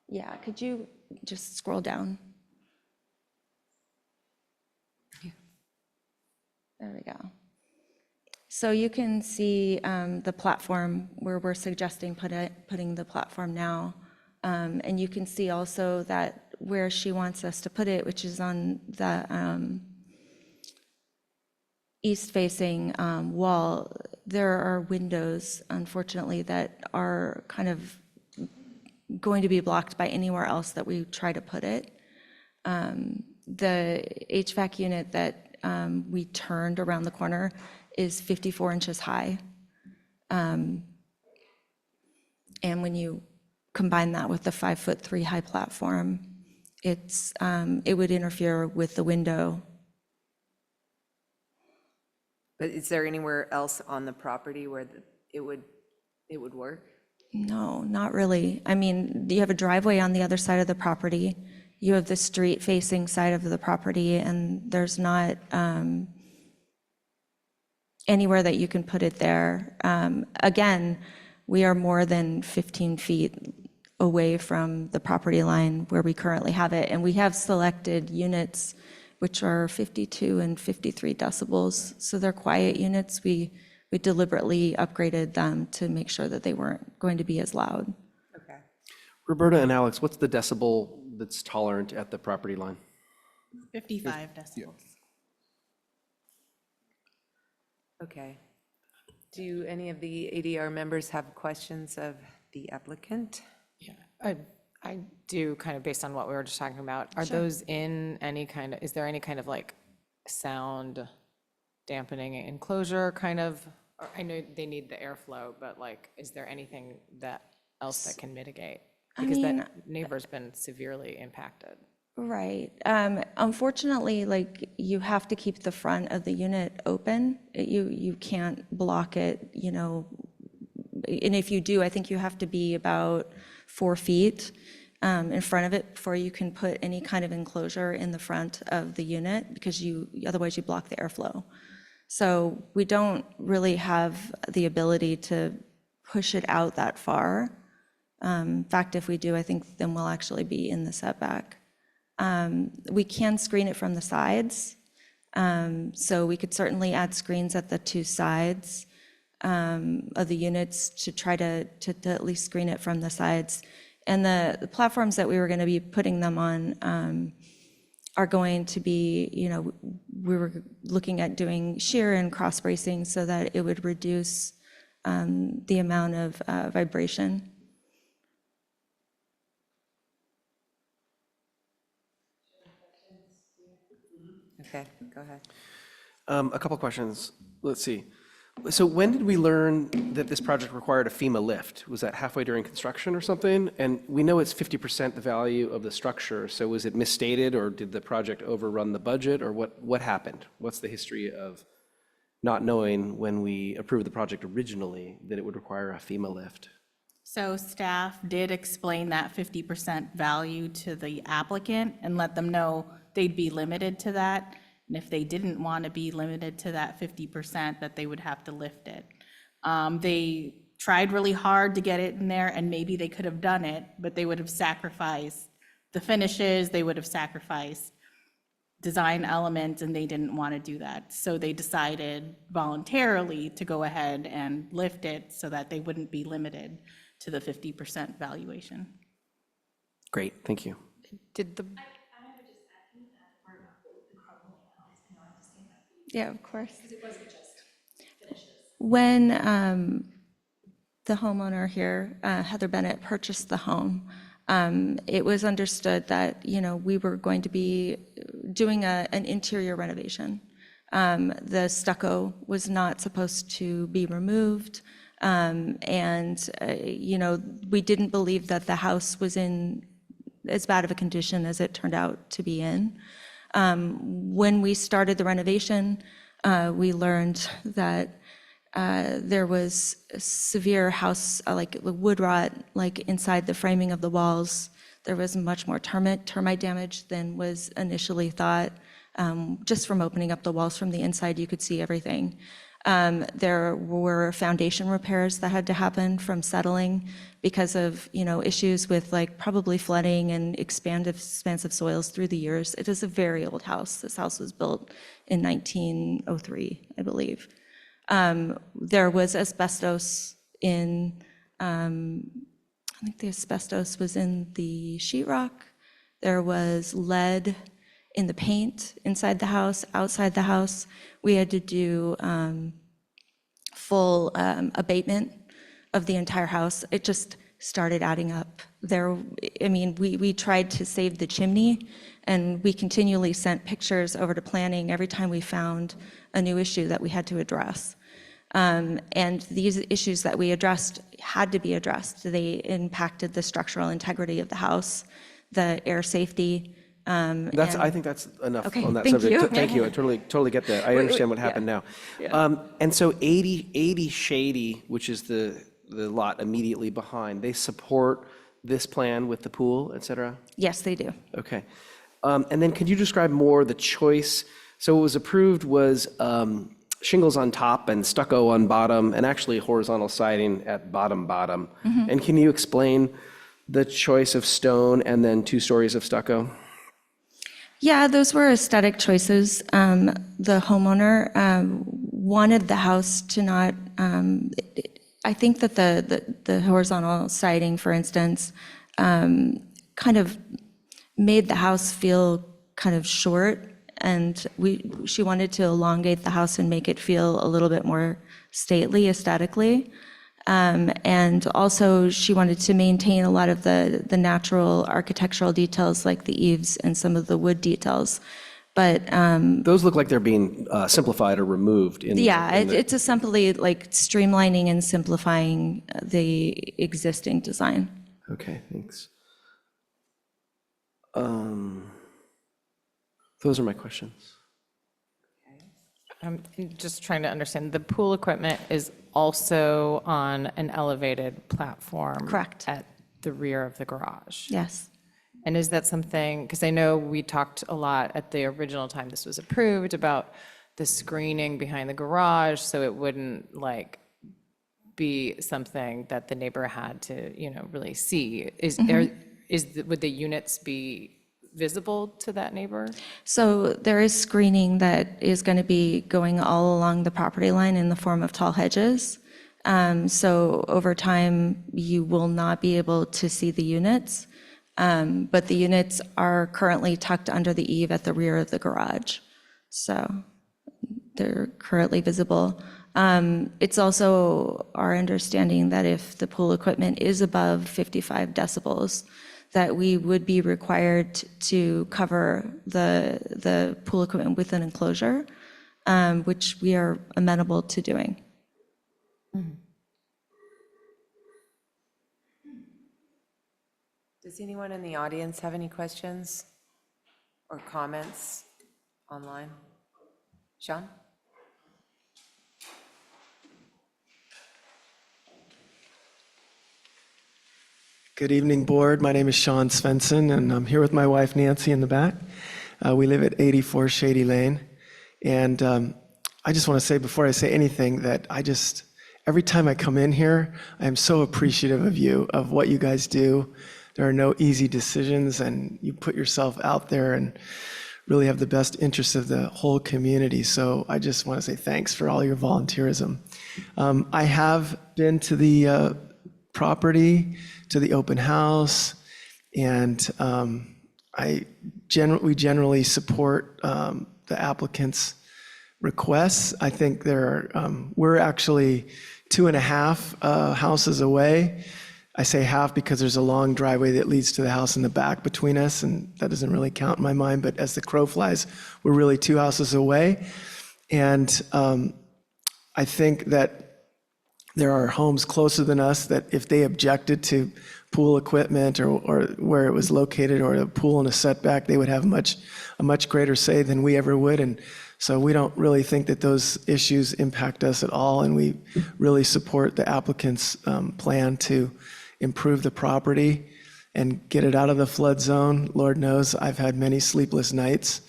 yeah, could you just scroll down? There we go. So you can see the platform where we're suggesting putting the platform now. And you can see also that where she wants us to put it, which is on the east-facing wall, there are windows, unfortunately, that are kind of going to be blocked by anywhere else that we try to put it. The HVAC unit that we turned around the corner is 54 inches high. And when you combine that with the 5'3" high platform, it would interfere with the window. But is there anywhere else on the property where it would work? No, not really. I mean, you have a driveway on the other side of the property. You have the street-facing side of the property, and there's not anywhere that you can put it there. Again, we are more than 15 feet away from the property line where we currently have it, and we have selected units which are 52 and 53 decibels, so they're quiet units. We deliberately upgraded them to make sure that they weren't going to be as loud. Okay. Roberta and Alex, what's the decibel that's tolerant at the property line? 55 decibels. Okay. Do any of the ADR members have questions of the applicant? Yeah, I do, kind of based on what we were just talking about. Are those in any kind of, is there any kind of like sound dampening enclosure kind of? I know they need the airflow, but like, is there anything else that can mitigate? Because that neighbor's been severely impacted. Right. Unfortunately, like, you have to keep the front of the unit open. You can't block it, you know, and if you do, I think you have to be about 4 feet in front of it before you can put any kind of enclosure in the front of the unit, because otherwise you block the airflow. So we don't really have the ability to push it out that far. In fact, if we do, I think then we'll actually be in the setback. We can screen it from the sides. So we could certainly add screens at the 2 sides of the units to try to at least screen it from the sides. And the platforms that we were going to be putting them on are going to be, you know, we were looking at doing shear and cross bracing so that it would reduce the amount of vibration. Okay, go ahead. A couple questions. Let's see. So when did we learn that this project required a FEMA lift? Was that halfway during construction or something? And we know it's 50% the value of the structure, so was it misstated, or did the project overrun the budget, or what happened? What's the history of not knowing when we approved the project originally that it would require a FEMA lift? So staff did explain that 50% value to the applicant and let them know they'd be limited to that. And if they didn't want to be limited to that 50%, that they would have to lift it. They tried really hard to get it in there, and maybe they could have done it, but they would have sacrificed the finishes, they would have sacrificed design elements, and they didn't want to do that. So they decided voluntarily to go ahead and lift it so that they wouldn't be limited to the 50% valuation. Great, thank you. Did the, Yeah, of course. When the homeowner here, Heather Bennett, purchased the home, it was understood that, you know, we were going to be doing an interior renovation. The stucco was not supposed to be removed, and, you know, we didn't believe that the house was in as bad of a condition as it turned out to be in. When we started the renovation, we learned that there was severe house, like wood rot, like inside the framing of the walls. There was much more termite damage than was initially thought. Just from opening up the walls from the inside, you could see everything. There were foundation repairs that had to happen from settling because of, you know, issues with like probably flooding and expansive soils through the years. It is a very old house. This house was built in 1903, I believe. There was asbestos in, I think the asbestos was in the sheetrock There was lead in the paint inside the house, outside the house. We had to do full abatement of the entire house. It just started adding up. We tried to save the chimney, and we continually sent pictures over to planning every time we found a new issue that we had to address. And these issues that we addressed had to be addressed. They impacted the structural integrity of the house, the air safety. I think that's enough Okay, on that thank subject. you. Thank you. I totally get that. I understand what happened now. And so 80 Shady, which is the lot immediately behind, they support this plan with the pool, et cetera? Yes, they do. Okay. And then could you describe more the choice? So what was approved was shingles on top and stucco on bottom, and actually horizontal siding at bottom. And can you explain the choice of stone and then 2 stories of stucco? Yeah, those were aesthetic choices. The homeowner wanted the house to not, I think that the horizontal siding, for instance, kind of made the house feel kind of short, and she wanted to elongate the house and make it feel a little bit more stately aesthetically. And also she wanted to maintain a lot of the natural architectural details like the eaves and some of the wood details. But those look like they're being simplified or removed. It's a simply like streamlining and simplifying the existing design. Okay, thanks. Those are my questions. I'm just trying to understand, the pool equipment is also on an elevated platform? Correct. At the rear of the garage? Yes. And is that something, because I know we talked a lot at the original time this was approved about the screening behind the garage, so it wouldn't like be something that the neighbor had to, really see. Would the units be visible to that neighbor? So there is screening that is going to be going all along the property line in the form of tall hedges. So over time, you will not be able to see the units, but the units are currently tucked under the eave at the rear of the garage. So they're currently visible. It's also our understanding that if the pool equipment is above 55 decibels, that we would be required to cover the pool equipment with an enclosure, which we are amenable to doing. Does anyone in the audience have any questions or comments online? Sean? Good evening, board. My name is Sean Svensson, and I'm here with my wife, Nancy, in the back. We live at 84 Shady Lane. And I just want to say, before I say anything, that every time I come in here, I am so appreciative of you, of what you guys do. There are no easy decisions, and you put yourself out there and really have the best interests of the whole community. So I just want to say thanks for all your volunteerism. I have been to the property, to the open house, and we generally support the applicant's requests. I think we're actually 2.5 houses away. I say half because there's a long driveway that leads to the house in the back between us, and that doesn't really count in my mind, but as the crow flies, we're really 2 houses away. And I think that there are homes closer than us that if they objected to pool equipment or where it was located or a pool in a setback, they would have a much greater say than we ever would. And so we don't really think that those issues impact us at all. And we really support the applicant's plan to improve the property and get it out of the flood zone. Lord knows I've had many sleepless nights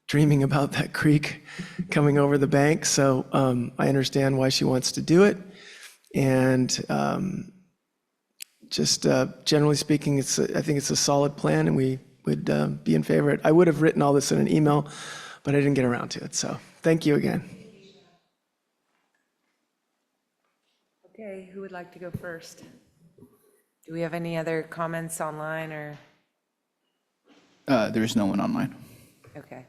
dreaming about that creek coming over the bank. So I understand why she wants to do it. And just generally speaking, I think it's a solid plan, and we would be in favor of it. I would have written all this in an email, but I didn't get around to it. So thank you again. Okay, who would like to go first? Do we have any other comments online or? There's no one online. Okay.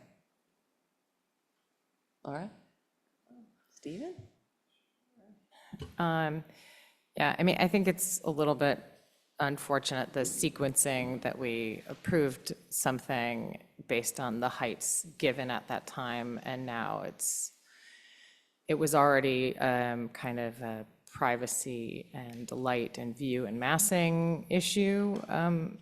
Laura? Stephen? Yeah, I mean, I think it's a little bit unfortunate, the sequencing that we approved something based on the heights given at that time, and now it was already kind of a privacy and light and view and massing issue, and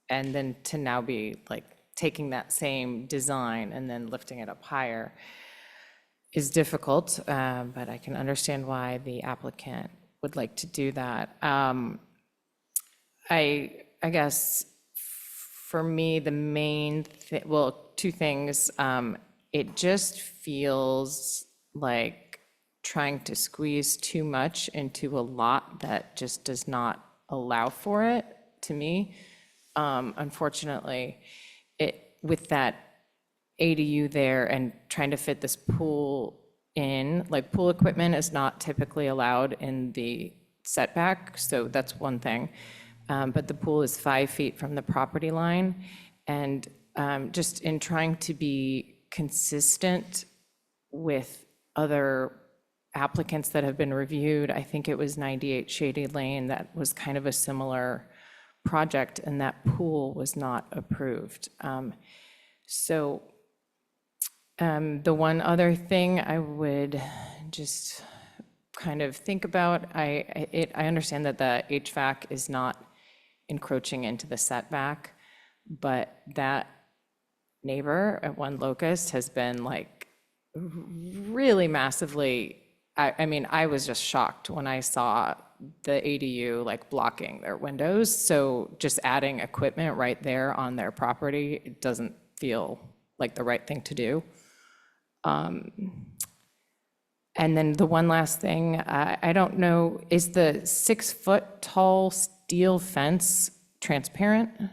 then to now be like taking that same design and then lifting it up higher is difficult, but I can understand why the applicant would like to do that. I guess for me, the main, two things. It just feels like trying to squeeze too much into a lot that just does not allow for it, to me. Unfortunately, with that ADU there and trying to fit this pool in, like pool equipment is not typically allowed in the setback, so that's one thing. But the pool is 5 feet from the property line. And just in trying to be consistent with other applicants that have been reviewed, I think it was 98 Shady Lane that was kind of a similar project, and that pool was not approved. The one other thing I would just kind of think about, I understand that the HVAC is not encroaching into the setback, but that neighbor at One Locust has been like really massively, I mean, I was just shocked when I saw the ADU like blocking their windows. So just adding equipment right there on their property, it doesn't feel like the right thing to do. And then the one last thing, I don't know, is the 6-foot tall steel fence transparent? Yes.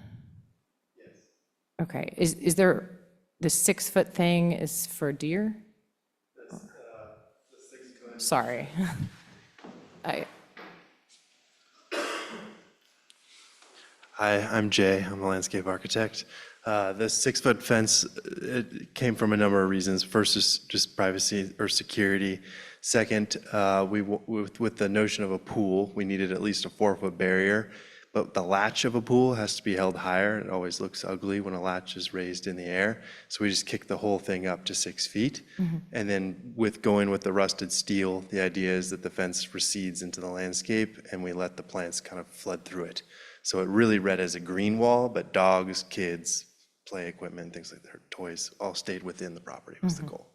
Okay, is there, the 6-foot thing is for deer? That's, the 6-foot. Sorry. Hi, I'm Jay. I'm a landscape architect. The 6-foot fence, it came from a number of reasons. First is just privacy or security. Second, with the notion of a pool, we needed at least a 4-foot barrier, but the latch of a pool has to be held higher. It always looks ugly when a latch is raised in the air. So we just kicked the whole thing up to 6 feet. And then with going with the rusted steel, the idea is that the fence recedes into the landscape and we let the plants kind of flood through it. So it really read as a green wall, but dogs, kids, play equipment, things like that, toys, all stayed within the property was the goal.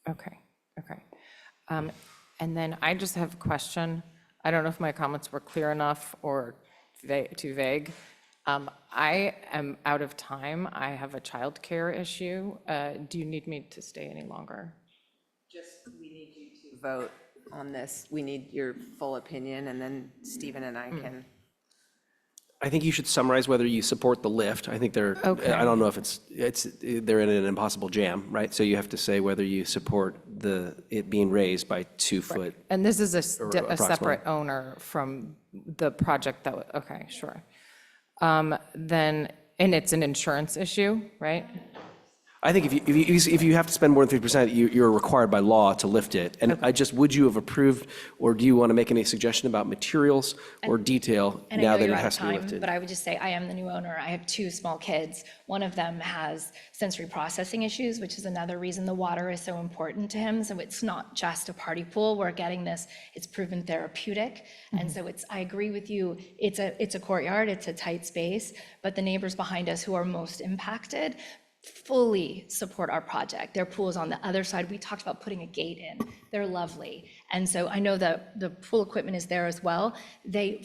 Okay. And then I just have a question. I don't know if my comments were clear enough or too vague. I am out of time. I have a childcare issue. Do you need me to stay any longer? Just, we need you to vote on this. We need your full opinion, and then Stephen and I can. I think you should summarize whether you support the lift. I think they're, Okay. I don't know if they're in an impossible jam, right? So you have to say whether you support it being raised by 2 foot. And this is a approximately. separate owner from the project that, okay, sure. Then, and it's an insurance issue, right? I think if you have to spend more than 3%, you're required by law to lift it. And would you have approved, or do you want to make any suggestion about materials or detail And I now know that you're it out has of to be time, lifted? but I would just say I am the new owner. I have 2 small kids. One of them has sensory processing issues, which is another reason the water is so important to him. So it's not just a party pool. We're getting this, it's proven therapeutic. And so I agree with you. It's a courtyard, it's a tight space, but the neighbors behind us who are most impacted fully support our project. Their pool is on the other side. We talked about putting a gate in. They're lovely. And so I know that the pool equipment is there as well. I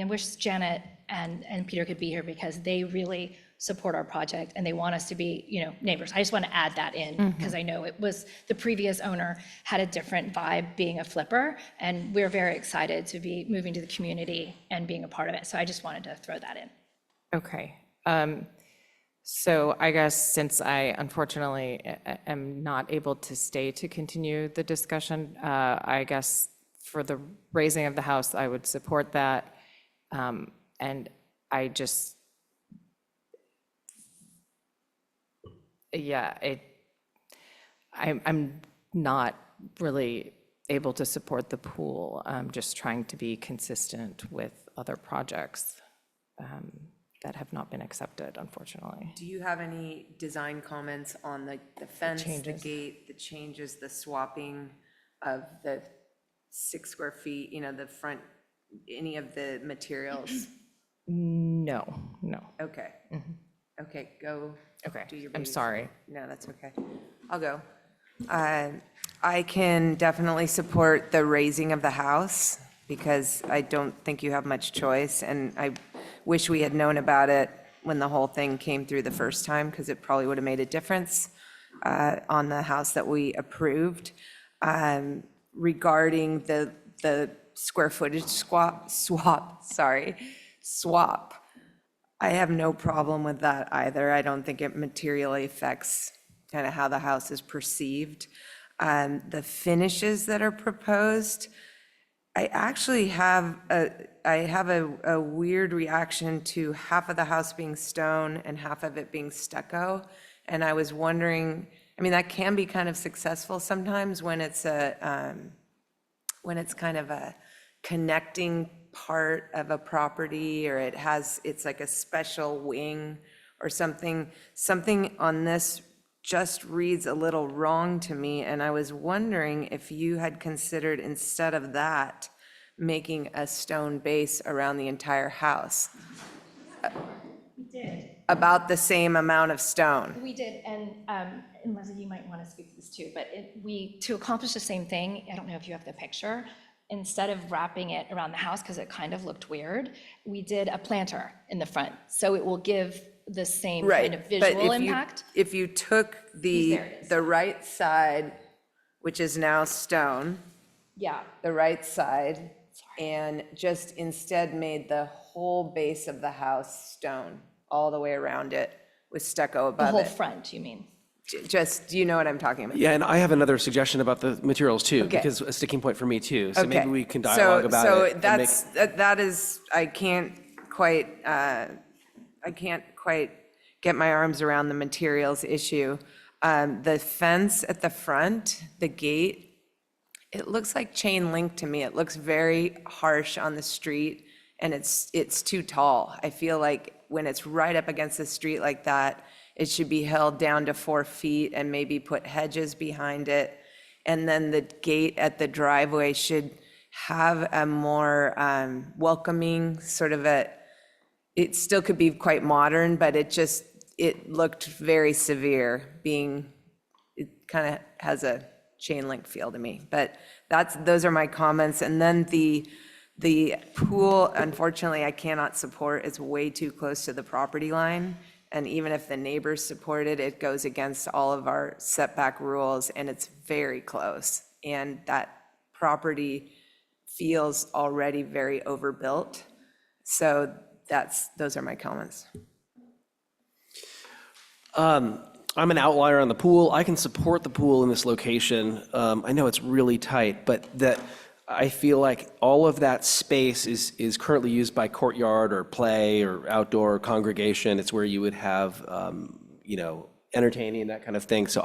wish Janet and Peter could be here because they really support our project and they want us to be, neighbors. I just want to add that in because I know it was the previous owner had a different vibe being a flipper, and we're very excited to be moving to the community and being a part of it. So I just wanted to throw that in. Okay. So I guess since I unfortunately am not able to stay to continue the discussion, I guess for the raising of the house, I would support that. And Yeah, I'm not really able to support the pool. I'm just trying to be consistent with other projects that have not been accepted, unfortunately. Do you have any design comments on the fence, the changes. gate, the changes, the swapping of the 6 square feet, the front, any of the materials? No. Okay. Okay, go. Okay, Do your I'm baby. sorry. No, that's okay. I'll go. I can definitely support the raising of the house because I don't think you have much choice. And I wish we had known about it when the whole thing came through the first time because it probably would have made a difference on the house that we approved. Regarding the square footage swap. I have no problem with that either. I don't think it materially affects kind of how the house is perceived. The finishes that are proposed, I actually have a weird reaction to half of the house being stone and half of it being stucco. And I was wondering, that can be kind of successful sometimes when it's kind of a connecting part of a property, or it's like a special wing or something. Something on this just reads a little wrong to me, and I was wondering if you had considered, instead of that, making a stone base around the entire house. We did. About the same amount of stone. We did, and Leslie, you might want to speak to this too, but to accomplish the same thing, I don't know if you have the picture, instead of wrapping it around the house, because it kind of looked weird, we did a planter in the front, so it will give the same kind of visual impact. If you took the right side, which is now stone, Yeah, the right side, and just instead made the whole base of the house stone, all the way around it, with stucco the above whole it. front, you mean? Just, do you know what I'm talking about? Yeah, and I have another suggestion about the materials too, Okay. because a sticking point for me too. So Okay. maybe we can dialogue about it. So that is, I can't quite get my arms around the materials issue. The fence at the front, the gate, it looks like chain link to me. It looks very harsh on the street, and it's too tall. I feel like when it's right up against the street like that, it should be held down to 4 feet and maybe put hedges behind it. And then the gate at the driveway should have a more welcoming sort of it still could be quite modern, but it looked very severe, it kind of has a chain link feel to me. But those are my comments. And then the pool, unfortunately, I cannot support. It's way too close to the property line. And even if the neighbors support it, it goes against all of our setback rules, and it's very close. And that property feels already very overbuilt. So those are my comments. I'm an outlier on the pool. I can support the pool in this location. I know it's really tight, but I feel like all of that space is currently used by courtyard or play or outdoor congregation. It's where you would have, entertaining, that kind of thing. So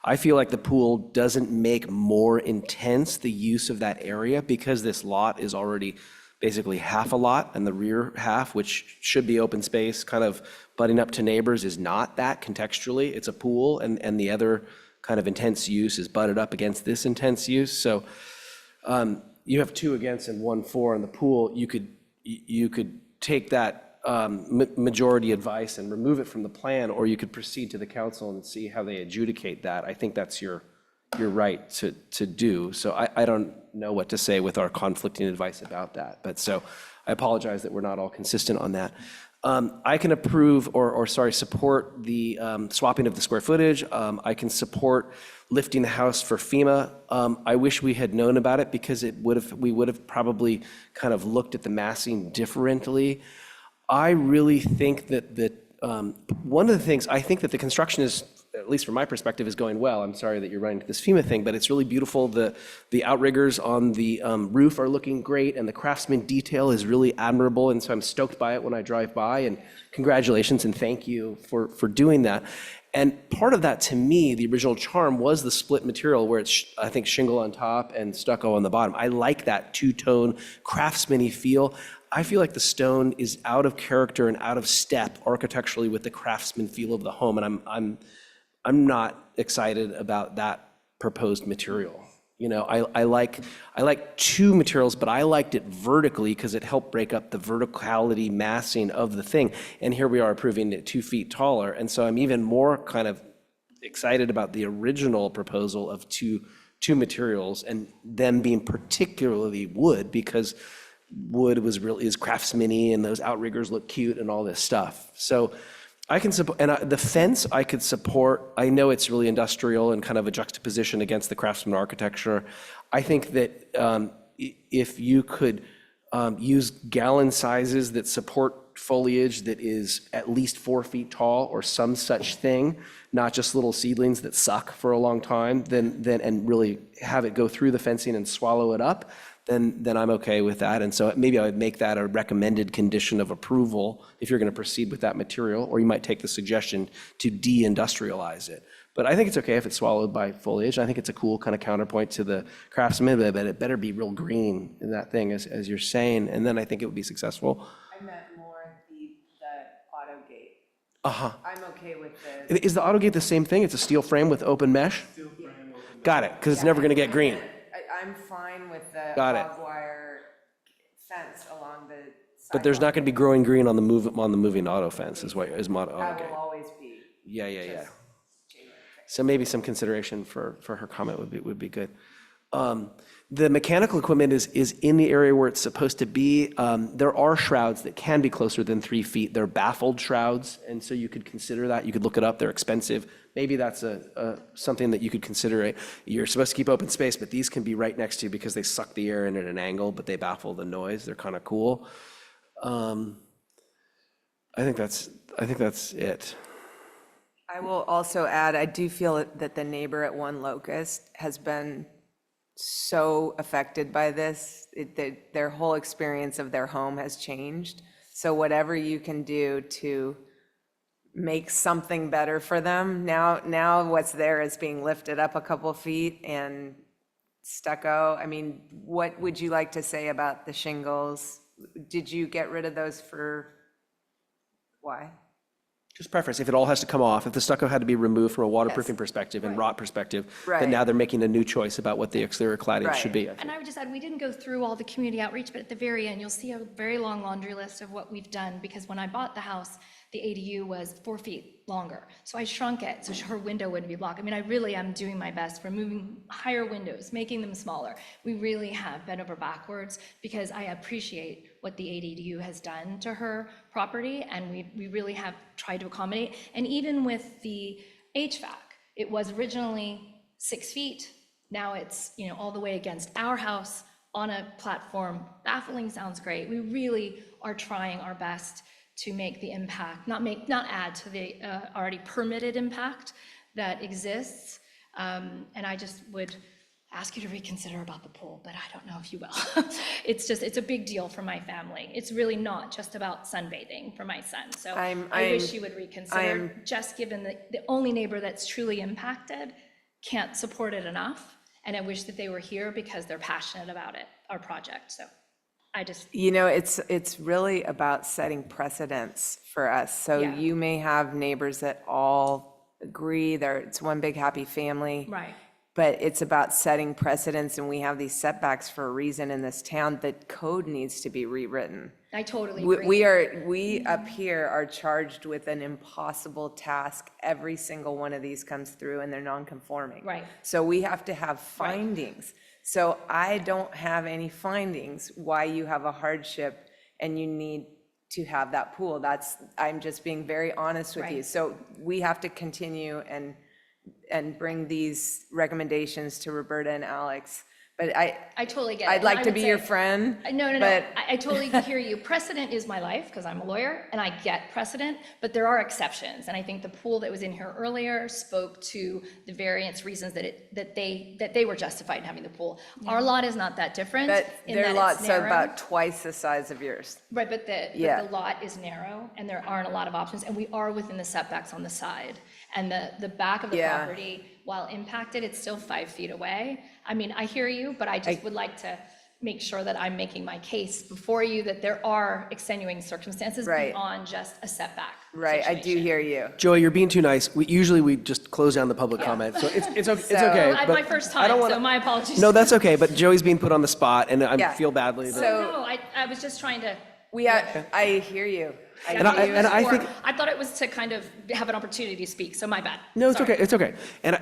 I feel like the pool doesn't make more intense the use of that area because this lot is already basically half a lot, and the rear half, which should be open space, kind of butting up to neighbors, is not that contextually. It's a pool, and the other kind of intense use is butted up against this intense use. So you have 2 against and 1 for in the pool. You could take that majority advice and remove it from the plan, or you could proceed to the council and see how they adjudicate that. I think that's your right to do. So I don't know what to say with our conflicting advice about that. But so I apologize that we're not all consistent on that. I can approve support the swapping of the square footage. I can support lifting the house for FEMA. I wish we had known about it because we would have probably kind of looked at the massing differently. I really think that one of the things, I think that the construction is, at least from my perspective, is going well. I'm sorry that you're running into this FEMA thing, but it's really beautiful. The outriggers on the roof are looking great, and the craftsman detail is really admirable, and so I'm stoked by it when I drive by, and congratulations and thank you for doing that. And part of that, to me, the original charm was the split material where it's, I think, shingle on top and stucco on the bottom. I like that two-tone craftsman-y feel. I feel like the stone is out of character and out of step architecturally with the craftsman feel of the home, and I'm not excited about that proposed material. You know, I like two materials, but I liked it vertically because it helped break up the verticality massing of the thing. And here we are approving it 2 feet taller. And so I'm even more kind of excited about the original proposal of two materials and them being particularly wood, because wood is craftsman-y and those outriggers look cute and all this stuff. So I can support, and the fence I could support. I know it's really industrial and kind of a juxtaposition against the craftsman architecture. I think that if you could use gallon sizes that support foliage that is at least 4 feet tall or some such thing, not just little seedlings that suck for a long time, then and really have it go through the fencing and swallow it up, then I'm okay with that. And so maybe I would make that a recommended condition of approval if you're going to proceed with that material, or you might take the suggestion to de-industrialize it. But I think it's okay if it's swallowed by foliage. I think it's a cool kind of counterpoint to the craftsman, but it better be real green in that thing, as you're saying, and then I think it would be successful. I meant more the auto gate. Uh-huh. I'm okay with the. Is the auto gate the same thing? It's a steel frame with open mesh? Steel frame, open mesh. Got it, because it's never going to get green. I'm fine with the Got it. barbed wire fence along the sidewalk. But there's not going to be growing green on the moving auto fence, is what is auto That gate. will always be. Yeah. So maybe some consideration for her comment would be good. The mechanical equipment is in the area where it's supposed to be. There are shrouds that can be closer than 3 feet. They're baffled shrouds, and so you could consider that. You could look it up. They're expensive. Maybe that's something that you could consider. You're supposed to keep open space, but these can be right next to you because they suck the air in at an angle, but they baffle the noise. They're kind of cool. I think that's it. I will also add, I do feel that the neighbor at One Locust has been so affected by this. Their whole experience of their home has changed. So whatever you can do to make something better for them. Now what's there is being lifted up a couple feet and stucco. I mean, what would you like to say about the shingles? Did you get rid of those for, why? Just preference, if it all has to come off, if the stucco had to be removed from a waterproofing perspective and rot perspective, then now they're making a new choice about what the exterior cladding should be. And I would just add, we didn't go through all the community outreach, but at the very end, you'll see a very long laundry list of what we've done, because when I bought the house, the ADU was 4 feet longer. So I shrunk it so her window wouldn't be blocked. I mean, I really am doing my best for moving higher windows, making them smaller. We really have bent over backwards because I appreciate what the ADU has done to her property, and we really have tried to accommodate. And even with the HVAC, it was originally 6 feet. Now it's, all the way against our house on a platform. Baffling sounds great. We really are trying our best to make the impact, not add to the already permitted impact that exists. And I just would ask you to reconsider about the pool, but I don't know if you will. It's a big deal for my family. It's really not just about sunbathing for my son. So I wish you would reconsider, just given that the only neighbor that's truly impacted can't support it enough. And I wish that they were here because they're passionate about it, our project. So I just. It's really about setting precedents for us. So you may have neighbors that all agree, it's one big happy family. Right. But it's about setting precedents, and we have these setbacks for a reason in this town. The code needs to be rewritten. I totally agree. We up here are charged with an impossible task. Every single one of these comes through and they're non-conforming. Right. So we have to have findings. So I don't have any findings why you have a hardship and you need to have that pool. I'm just being very honest with you. So we have to continue and bring these recommendations to Roberta and Alex. But I totally get it. I'd like to be your friend. No. I totally hear you. Precedent is my life because I'm a lawyer and I get precedent, but there are exceptions. And I think the pool that was in here earlier spoke to the variance reasons that they were justified in having the pool. Yeah. Our lot is not that different. Their lots are about twice the size of yours. Right, but the lot is narrow and there aren't a lot of options, and we are within the setbacks on the side. And the back of the Yeah. property, while impacted, it's still 5 feet away. I mean, I hear you, but I just would like to make sure that I'm making my case before you that there are extenuating circumstances Right. beyond just a setback. Right, I do situation. hear you. Joey, you're being too nice. Usually we just close down the public comment, so it's okay. Well, but my first I don't time, wanna- so my apologies. No, that's okay, but Joey's being put on the spot, and I Yeah. feel badly. that- No, I was just trying to. I hear you. And I think, I thought it was to kind of have an opportunity to speak, so my bad. no, it's Sorry. okay, it's okay. And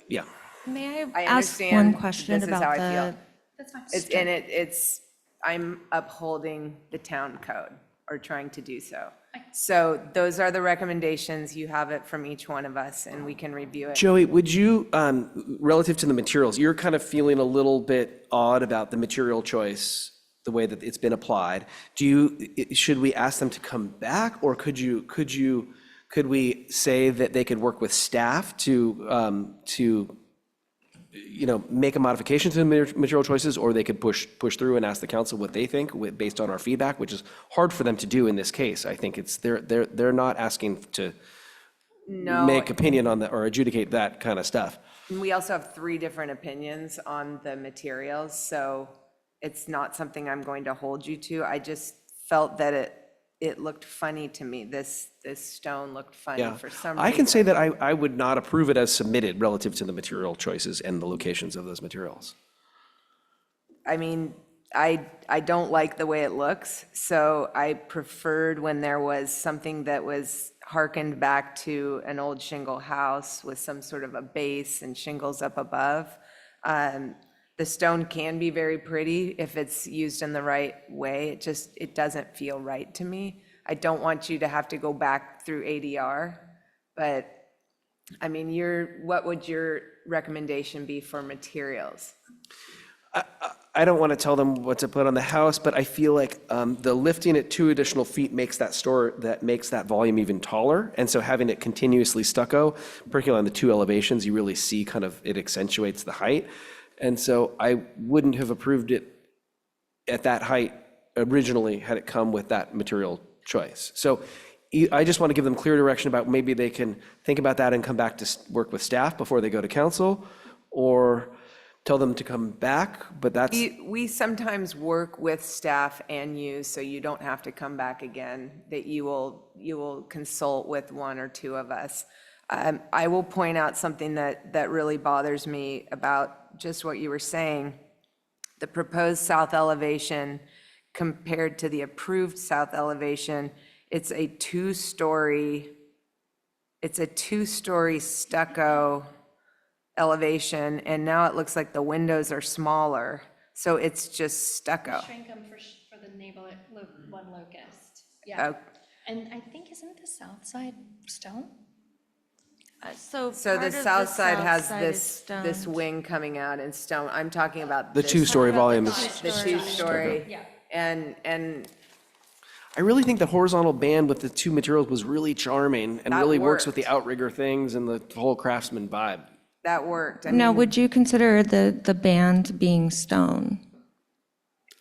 yeah. May I I ask understand. one question This is how about I feel. the, That's fine. It's, I'm upholding the town code, or trying to do so. So those are the recommendations. You have it from each one of us, and we can review it. Joey, would you, relative to the materials, you're kind of feeling a little bit odd about the material choice, the way that it's been applied. Should we ask them to come back, or could we say that they could work with staff to make a modification to the material choices, or they could push through and ask the council what they think based on our feedback, which is hard for them to do in this case. I think they're not asking to make opinion on that or adjudicate that kind of stuff. We also have 3 different opinions on the materials, so it's not something I'm going to hold you to. I just felt that it looked funny to me. This stone looked funny Yeah, for some reason. I can say that I would not approve it as submitted relative to the material choices and the locations of those materials. I mean, I don't like the way it looks, so I preferred when there was something that was harkened back to an old shingle house with some sort of a base and shingles up above. The stone can be very pretty if it's used in the right way. It doesn't feel right to me. I don't want you to have to go back through ADR, but, I mean, what would your recommendation be for materials? I don't want to tell them what to put on the house, but I feel like the lifting it 2 additional feet makes that volume even taller. And so having it continuously stucco, particularly on the 2 elevations, you really see kind of, it accentuates the height. And so I wouldn't have approved it at that height originally had it come with that material choice. So I just want to give them clear direction about maybe they can think about that and come back to work with staff before they go to council, or tell them to come back, but that's. We sometimes work with staff and you, so you don't have to come back again, that you will consult with 1 or 2 of us. I will point out something that really bothers me about just what you were saying. The proposed south elevation compared to the approved south elevation, it's a 2-story stucco elevation, and now it looks like the windows are smaller, so it's just stucco. Shrink them for the one locust. Yeah. Oh. And I think, isn't the south side stone? So the south side has this wing coming out in stone. I'm talking about The this- 2-story volume is. The 2-story. Yeah. And I really think the horizontal band with the 2 materials was really charming and That really works with worked. the outrigger things and the whole craftsman vibe. that worked. I now, mean, would you consider the band being stone?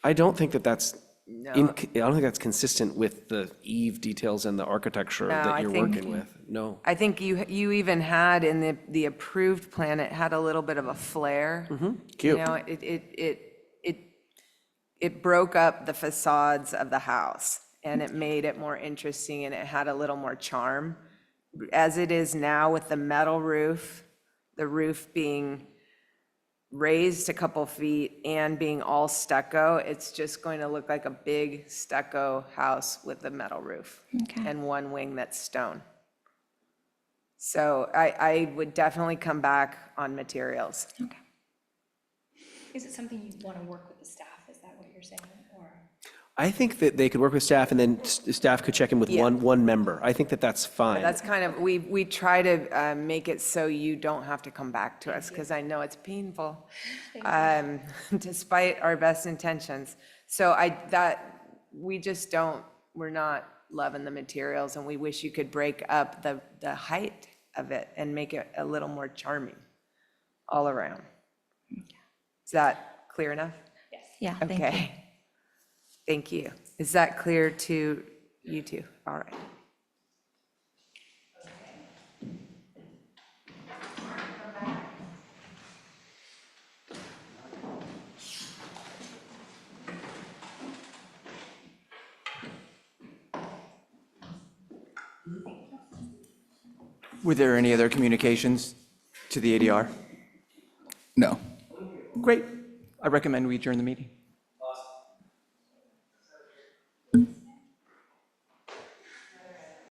I don't think that's. No. I don't think that's consistent with the eave details and the architecture No, that I you're think- working with. No. I think you even had in the approved plan, it had a little bit of a flare. Cute. You know, it broke up the facades of the house, and it made it more interesting, and it had a little more charm. As it is now with the metal roof, the roof being raised a couple feet and being all stucco, it's just going to look like a big stucco house with a metal roof and 1 wing that's stone. So I would definitely come back on materials. Is it something you want to work with the staff? Is that what you're saying? Or? I think that they could work with staff and then staff could check in with Yeah. one member. I think that that's fine. That's kind of, we try to make it so you don't have to come back to us, because I know it's painful, despite our best intentions. So we're not loving the materials, and we wish you could break up the height of it and make it a little more charming all around. Is that clear enough? Yes. Yeah, thank you. Okay. Thank you. Is that clear to you two? All right. Were there any other communications to the ADR? No. Great. I recommend we adjourn the meeting.